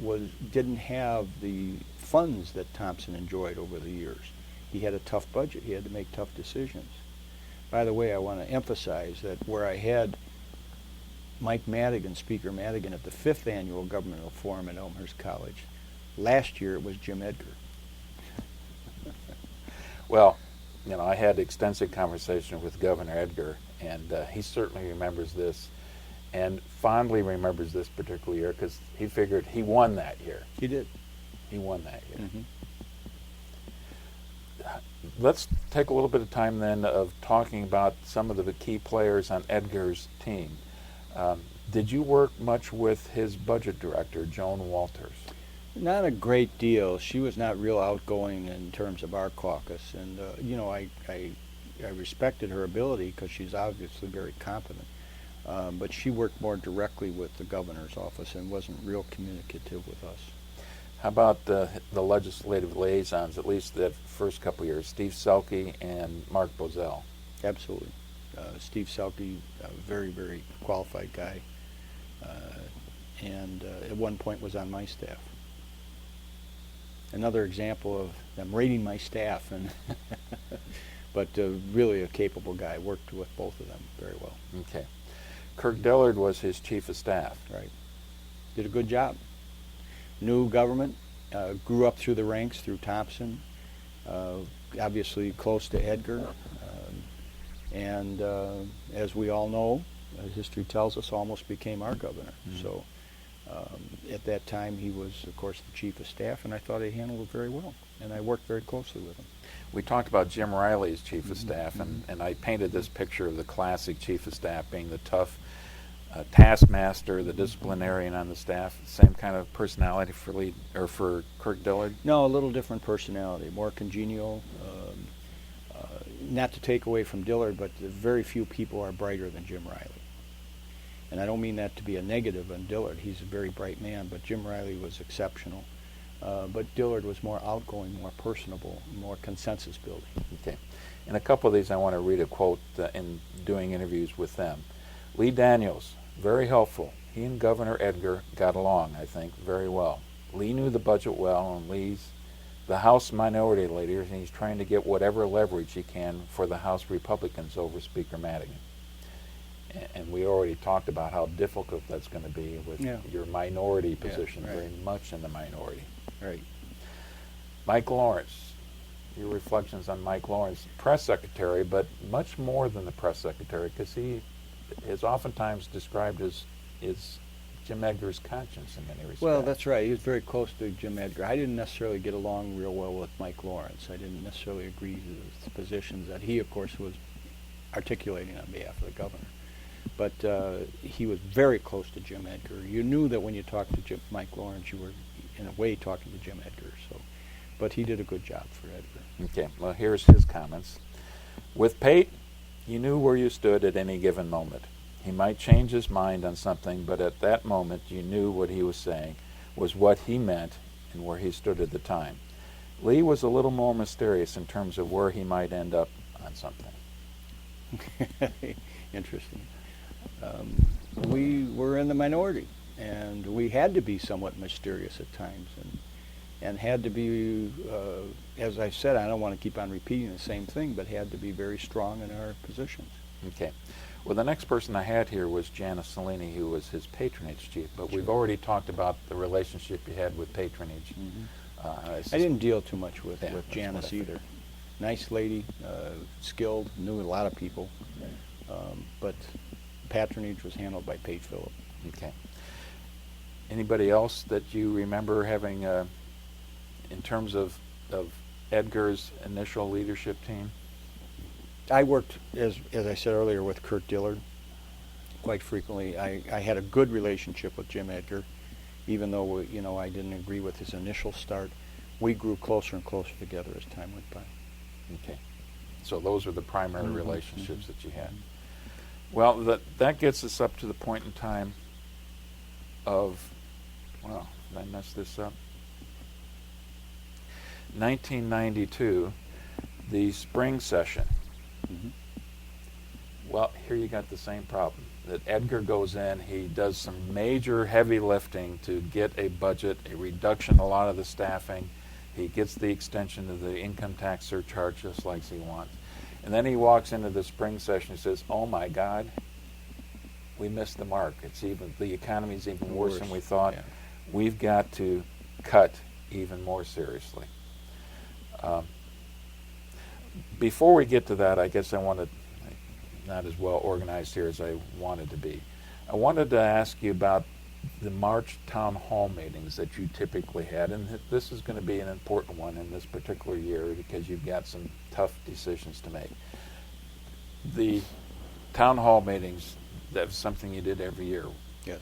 didn't have the funds that Thompson enjoyed over the years. He had a tough budget. He had to make tough decisions. By the way, I want to emphasize that where I had Mike Madigan, Speaker Madigan, at the 5th Annual Governmental Forum at Elmhurst College, last year it was Jim Edgar. Well, I had extensive conversation with Governor Edgar, and he certainly remembers this, and fondly remembers this particular year because he figured he won that year. He did. He won that year. Mm-hmm. Let's take a little bit of time then of talking about some of the key players on Edgar's team. Did you work much with his budget director, Joan Walters? Not a great deal. She was not real outgoing in terms of our caucus, and I respected her ability because she's obviously very competent. But she worked more directly with the governor's office and wasn't real communicative with us. How about the legislative liaisons, at least the first couple of years, Steve Selke and Mark Bozell? Absolutely. Steve Selke, a very, very qualified guy, and at one point was on my staff. Another example of them rating my staff, and but really a capable guy. Worked with both of them very well. Okay. Kirk Dillard was his chief of staff. Right. Did a good job. New government, grew up through the ranks through Thompson, obviously close to Edgar. And as we all know, history tells us, almost became our governor. Mm-hmm. So at that time, he was, of course, the chief of staff, and I thought he handled it very well. And I worked very closely with him. We talked about Jim Riley as chief of Mm-hmm. staff, and I painted this picture of the classic chief of staff being the tough taskmaster, the disciplinarian on the staff. Same kind of personality for Kirk Dillard. No, a little different personality, more congenial. Not to take away from Dillard, but very few people are brighter than Jim Riley. And I don't mean that to be a negative on Dillard. He's a very bright man, but Jim Riley was exceptional. But Dillard was more outgoing, more personable, more consensus building. Okay. In a couple of these, I want to read a quote in doing interviews with them. Lee Daniels, very helpful. He and Governor Edgar got along, I think, very well. Lee knew the budget well, and Lee's the House Minority Leader, and he's trying to get whatever leverage he can for the House Republicans over Speaker Madigan. And we already talked about how difficult that's going to be with your minority position, right. very much in the minority. Right. Mike Lawrence, your reflections on Mike Lawrence, press secretary, but much more than the press secretary, because he is oftentimes described as Jim Edgar's conscience in many respects. Well, that's right. He was very close to Jim Edgar. I didn't necessarily get along real well with Mike Lawrence. I didn't necessarily agree with the positions that he, of course, was articulating on behalf of the governor. But he was very close to Jim Edgar. You knew that when you talked to Mike Lawrence, you were, in a way, talking to Jim Edgar. But he did a good job for Edgar. Okay, well, here's his comments. With Pate, you knew where you stood at any given moment. He might change his mind on something, but at that moment you knew what he was saying was what he meant and where he stood at the time. Lee was a little more mysterious in terms of where he might end up on something. Interesting. We were in the minority, and we had to be somewhat mysterious at times, and had to be, as I said, I don't want to keep on repeating the same thing, but had to be very strong in our positions. Okay. Well, the next person I had here was Janice Cellini, who was his patronage chief, but we've already talked about the relationship you had with patronage. Mm-hmm. I didn't deal too much with Janice either. Figured. Nice lady, skilled, knew a lot of people, but patronage was handled by Pate Phillip. Okay. Anybody else that you remember having, in terms of Edgar's initial leadership team? I worked, as I said earlier, with Kurt Dillard quite frequently. I had a good relationship with Jim Edgar, even though I didn't agree with his initial start. We grew closer and closer together as time went by. Okay. So those are the primary Mm-hmm. relationships that you had. Well, that gets us up to the point in time of, well, did I mess this up? 1992, the spring session. Mm-hmm. Well, here you got the same problem. That Edgar goes in, he does some major heavy lifting to get a budget, a reduction, a lot of the staffing. He gets the extension of the income tax surcharge just like he wants. And then he walks into the spring session and says, oh my God, we missed the mark. The economy's even worse than we thought. Yeah. We've got to cut even more seriously. Before we get to that, I guess I wanted, not as well organized here as I wanted to be. I wanted to ask you about the March town hall meetings that you typically had, and this is going to be an important one in this particular year because you've got some tough decisions to make. The town hall meetings, that's something you did every year. Yes.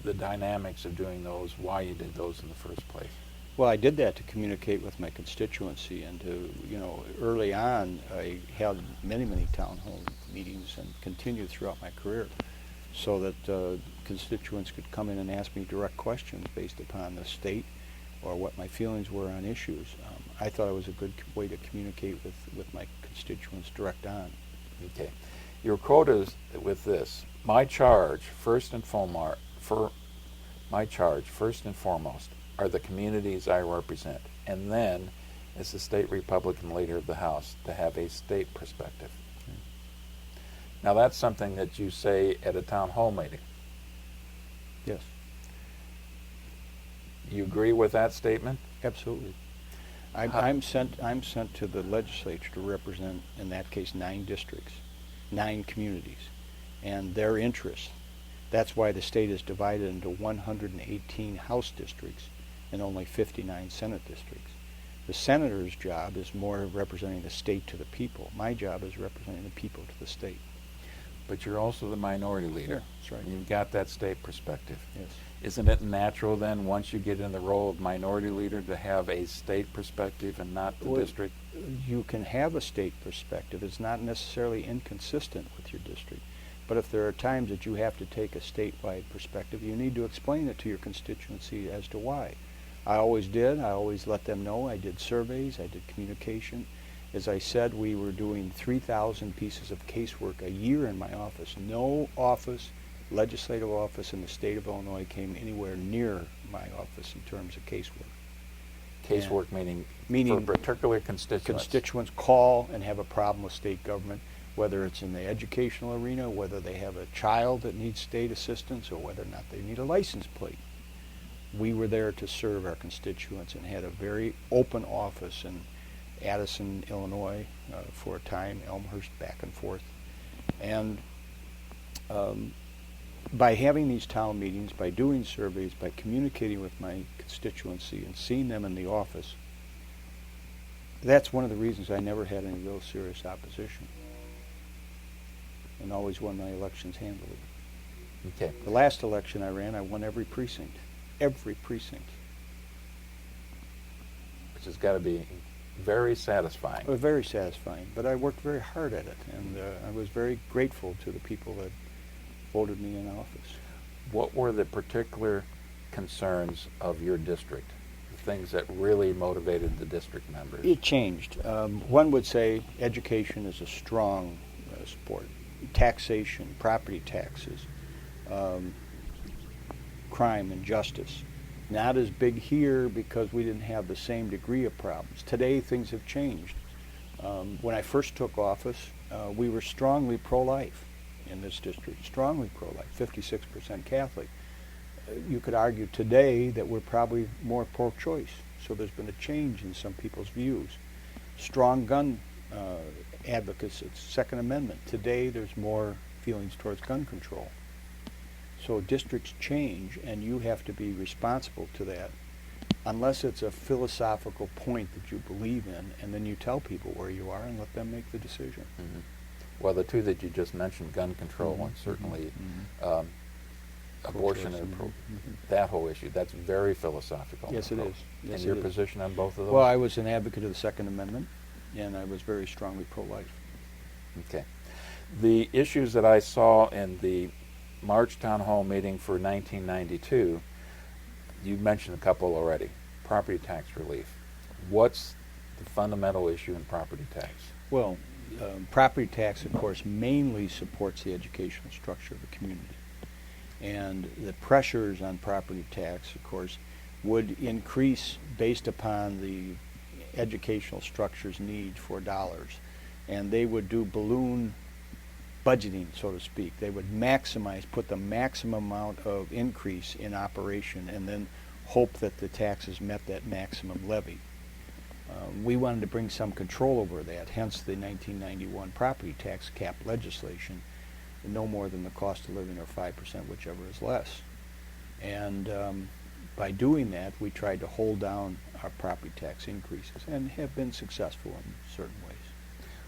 The dynamics of doing those, why you did those in the first place. Well, I did that to communicate with my constituency, and to, early on, I held many, many town hall meetings and continued throughout my career, so that constituents could come in and ask me direct questions based upon the state or what my feelings were on issues. I thought it was a good way to communicate with my constituents direct on. Okay. Your quote is with this: my charge, first and foremost, are the communities I represent, and then, as the state Republican leader of the House, to have a state perspective. Okay. Now that's something that you say at a town hall meeting. Yes. You agree with that statement? Absolutely. I'm sent to the legislature to represent, in that case, 9 districts, 9 communities, and their interests. That's why the state is divided into 118 House districts and only 59 Senate districts. The senator's job is more representing the state to the people. My job is representing the people to the state. But you're also the minority leader. Yeah, that's right. You've got that state perspective. Yes. Isn't it natural then, once you get in the role of minority leader, to have a state perspective and not the Well, district? You can have a state perspective. It's not necessarily inconsistent with your district. But if there are times that you have to take a statewide perspective, you need to explain it to your constituency as to why. I always did. I always let them know. I did surveys. I did communication. As I said, we were doing 3,000 pieces of casework a year in my office. No office, legislative office in the state of Illinois came anywhere near my office in terms of casework. Casework meaning for particular constituents. Constituents call and have a problem with state government, whether it's in the educational arena, whether they have a child that needs state assistance, or whether or not they need a license plate. We were there to serve our constituents and had a very open office in Addison, Illinois, for a time, Elmhurst, back and forth. And by having these town meetings, by doing surveys, by communicating with my constituency and seeing them in the office, that's one of the reasons I never had any real serious opposition and always won my elections handily. Okay. The last election I ran, I won every precinct. Every precinct. Which has got to be very satisfying. It was very satisfying, but I worked very hard at it, and I was very grateful to the people that voted me in office. What were the particular concerns of your district? The things that really motivated the district members? It changed. One would say education is a strong sport. Taxation, property taxes, crime and justice. Not as big here because we didn't have the same degree of problems. Today things have changed. When I first took office, we were strongly pro-life in this district, strongly pro-life, 56% Catholic. You could argue today that we're probably more pro-choice, so there's been a change in some people's views. Strong gun advocacy, Second Amendment. Today there's more feelings towards gun control. So districts change, and you have to be responsible to that, unless it's a philosophical point that you believe in, and then you tell people where you are and let them make the decision. Mm-hmm. Well, the two that you just mentioned, gun control and certainly abortion and that whole issue, that's very philosophical. Yes, it is. Yes, and your position on both of those? Well, I was an advocate of the Second Amendment, and I was very strongly pro-life. Okay. The issues that I saw in the March Town Hall meeting for 1992, you mentioned a couple already. Property tax relief. What's the fundamental issue in property tax? Well, property tax, of course, mainly supports the educational structure of the community. And the pressures on property tax, of course, would increase based upon the educational structure's need for dollars. And they would do balloon budgeting, so to speak. They would maximize, put the maximum amount of increase in operation and then hope that the taxes met that maximum levy. We wanted to bring some control over that, hence the 1991 property tax cap legislation, no more than the cost of living or 5%, whichever is less. And by doing that, we tried to hold down our property tax increases and have been successful in certain ways.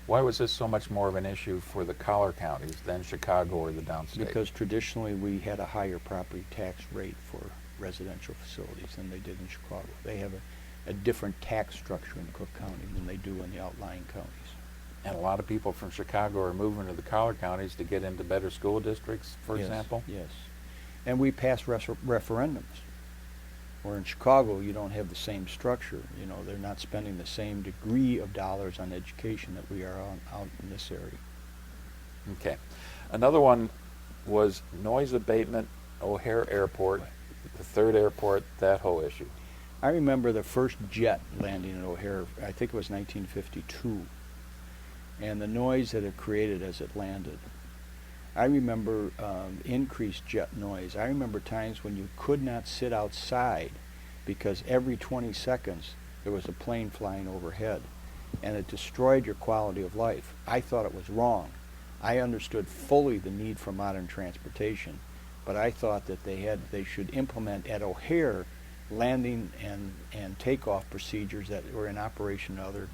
Why was this so much more of an issue for the collar counties than Chicago or the downstate? Because traditionally we had a higher property tax rate for residential facilities than they did in Chicago. They have a different tax structure in Cook County than they do in the outlying counties. And a lot of people from Chicago are moving to the collar counties to get into better school districts, for example? Yes. And we passed referendums. Where in Chicago, you don't have the same structure. You know, they're not spending the same degree of dollars on education that we are out in this area. Okay. Another one was noise abatement, O'Hare Airport, the third airport, that whole issue. I remember the first jet landing at O'Hare, I think it was 1952, and the noise that it created as it landed. I remember increased jet noise. I remember times when you could not sit outside because every 20 seconds There was a plane flying overhead, and it destroyed your quality of life. I thought it was wrong. I understood fully the need for modern transportation, but I thought that they should implement at O'Hare landing and takeoff procedures that were in operation in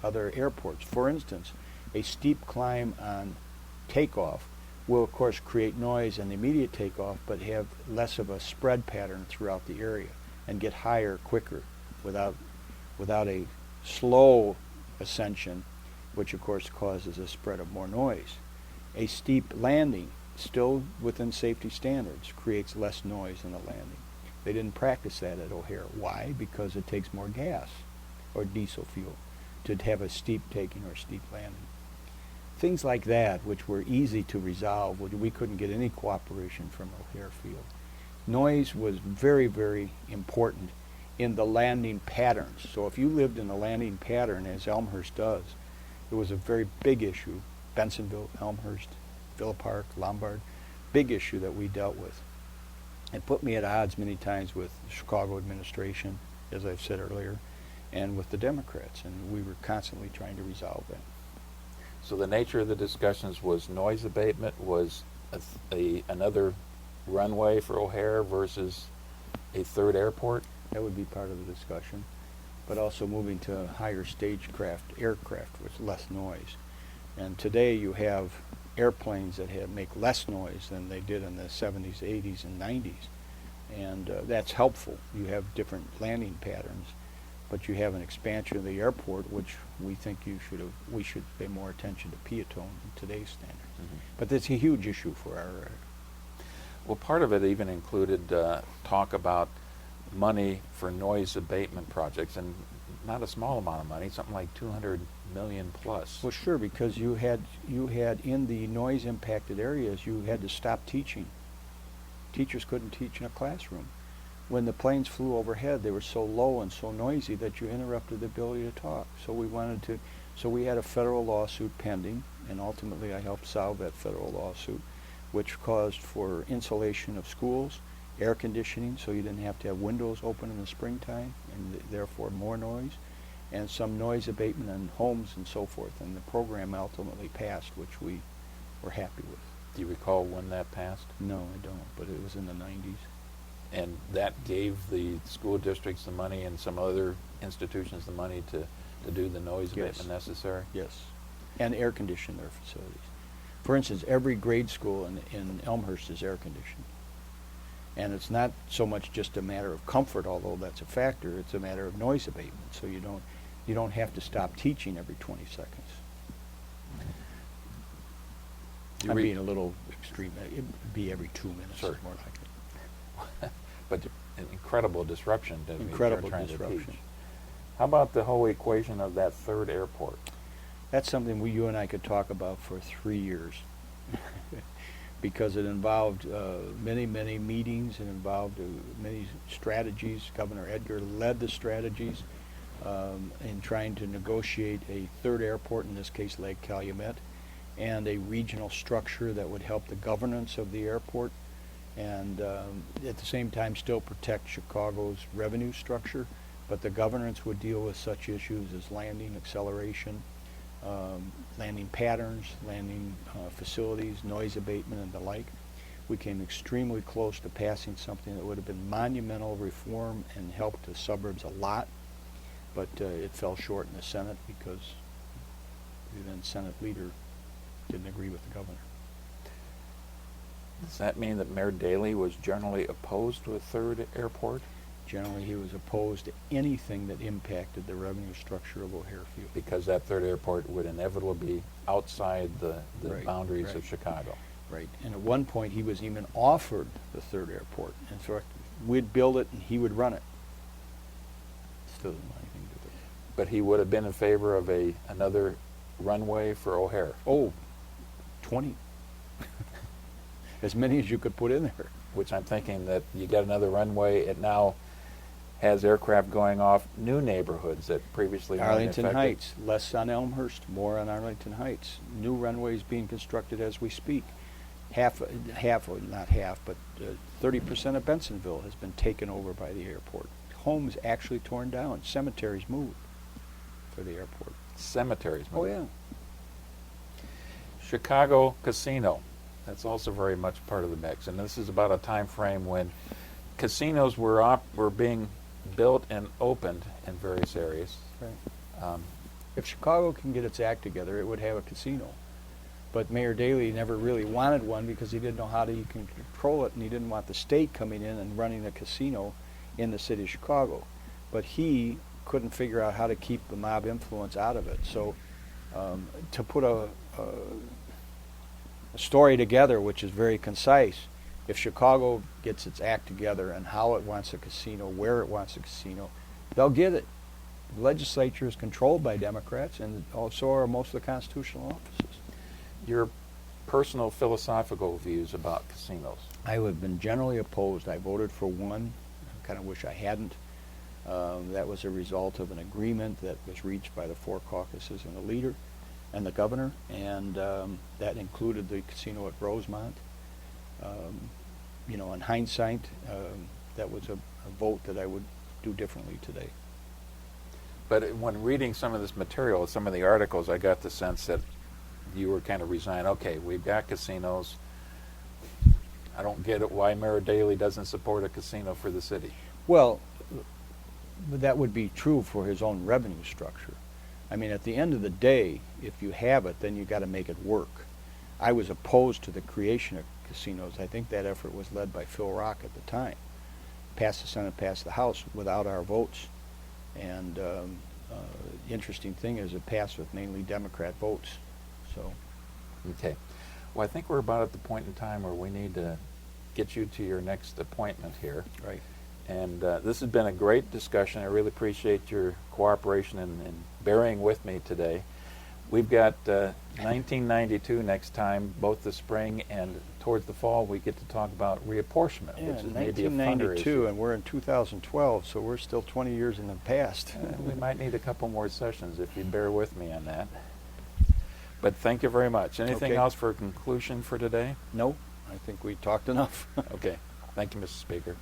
other airports. For instance, a steep climb on takeoff will of course create noise on the immediate takeoff, but have less of a spread pattern throughout the area and get higher quicker without a slow ascension, which of course causes a spread of more noise. A steep landing, still within safety standards, creates less noise in the landing. They didn't practice that at O'Hare. Why? Because it takes more gas or diesel fuel to have a steep taking or steep landing. Things like that, which were easy to resolve, we couldn't get any cooperation from O'Hare Field. Noise was very, very important in the landing patterns. So if you lived in a landing pattern, as Elmhurst does, it was a very big issue. Bensonville, Elmhurst, Villa Park, Lombard, big issue that we dealt with. It put me at odds many times with the Chicago administration, as I've said earlier, and with the Democrats, and we were constantly trying to resolve that. So the nature of the discussions was noise abatement, was another runway for O'Hare versus a third airport? That would be part of the discussion, but also moving to higher aircraft with less noise. And today you have airplanes that make less noise than they did in the 70s, 80s, and 90s. And that's helpful. You have different landing patterns, but you have an expansion of the airport, which we think we should pay more attention to piéton in today's standards. Mm-hmm. But that's a huge issue for our... Well, part of it even included talk about money for noise abatement projects, and not a small amount of money, something like $200 million plus. Well, sure, because you had in the noise impacted areas, you had to stop teaching. Teachers couldn't teach in a classroom. When the planes flew overhead, they were so low and so noisy that you interrupted the ability to talk. So we had a federal lawsuit pending, and ultimately I helped solve that federal lawsuit, which caused for insulation of schools, air conditioning, so you didn't have to have windows open in the springtime, and therefore more noise, and some noise abatement in homes and so forth. And the program ultimately passed, which we were happy with. Do you recall when that passed? No, I don't, but it was in the 90s. And that gave the school districts the money and some other institutions the money to do the noise abatement necessary? Yes, and air condition their facilities. For instance, every grade school in Elmhurst is air conditioned. And it's not so much just a matter of comfort, although that's a factor, it's a matter of noise abatement. So you don't have to stop teaching every 20 seconds. I'm being a little extreme. It'd be every 2 minutes, sure, more likely. But an incredible disruption to incredible trying disruption. to teach. How about the whole equation of that third airport? That's something you and I could talk about for 3 years. Because it involved many, many meetings, it involved many strategies. Governor Edgar led the strategies in trying to negotiate a third airport, in this case Lake Calumet, and a regional structure that would help the governance of the airport, and at the same time still protect Chicago's revenue structure, but the governance would deal with such issues as landing, acceleration, landing patterns, landing facilities, noise abatement, and the like. We came extremely close to passing something that would have been monumental reform and helped the suburbs a lot, but it fell short in the Senate because the then Senate leader didn't agree with the governor. Does that mean that Mayor Daley was generally opposed to a third airport? Generally, he was opposed to anything that impacted the revenue structure of O'Hare Field. Because that third airport would inevitably be outside the boundaries right. of Chicago. Right. And at one point, he was even offered the third airport. In fact, we'd build it and he would run it. Still didn't want anything to do with it. But he would have been in favor of another runway for O'Hare. Oh, 20. As many as you could put in there. Which I'm thinking that you get another runway, it now has aircraft going off new neighborhoods that previously weren't Arlington affected. Heights, less on Elmhurst, more on Arlington Heights. New runways being constructed as we speak. Not half, but 30% of Bensonville has been taken over by the airport. homes actually torn down, cemeteries moved for the airport. Cemeteries. Oh yeah. Chicago casino. That's also very much part of the mix. And this is about a time frame when casinos were being built and opened in various areas. Right. If Chicago can get its act together, it would have a casino. But Mayor Daley never really wanted one because he didn't know how you can control it, and he didn't want the state coming in and running a casino in the city of Chicago. But he couldn't figure out how to keep the mob influence out of it. So to put a story together which is very concise, if Chicago gets its act together and how it wants a casino, where it wants a casino, they'll get it. The legislature is controlled by Democrats, and so are most of the constitutional offices. Your personal philosophical views about casinos. I have been generally opposed. I voted for one. I kind of wish I hadn't. That was a result of an agreement that was reached by the four caucuses and the leader and the governor, and that included the casino at Rosemont. In hindsight, that was a vote that I would do differently today. But when reading some of this material, some of the articles, I got the sense that you were kind of resigned. Okay, we've got casinos. I don't get it why Mayor Daley doesn't support a casino for the city. Well, that would be true for his own revenue structure. I mean, at the end of the day, if you have it, then you got to make it work. I was opposed to the creation of casinos. I think that effort was led by Phil Rock at the time. Passed the Senate, passed the House without our votes. And the interesting thing is it passed with mainly Democrat votes. So, okay. Well, I think we're about at the point in time where we need to get you to your next appointment here. right. And this has been a great discussion. I really appreciate your cooperation and bearing with me today. We've got 1992 next time, both the spring and towards the fall, we get to talk about reapportionment, Yeah, which is maybe a funner 1992, issue. and we're in 2012, so we're still 20 years in the past. We might need a couple more sessions if you bear with me on that. But thank you very much. Anything Okay. else for conclusion for today? No, I think we talked enough. Okay. Thank you, Mr. Speaker.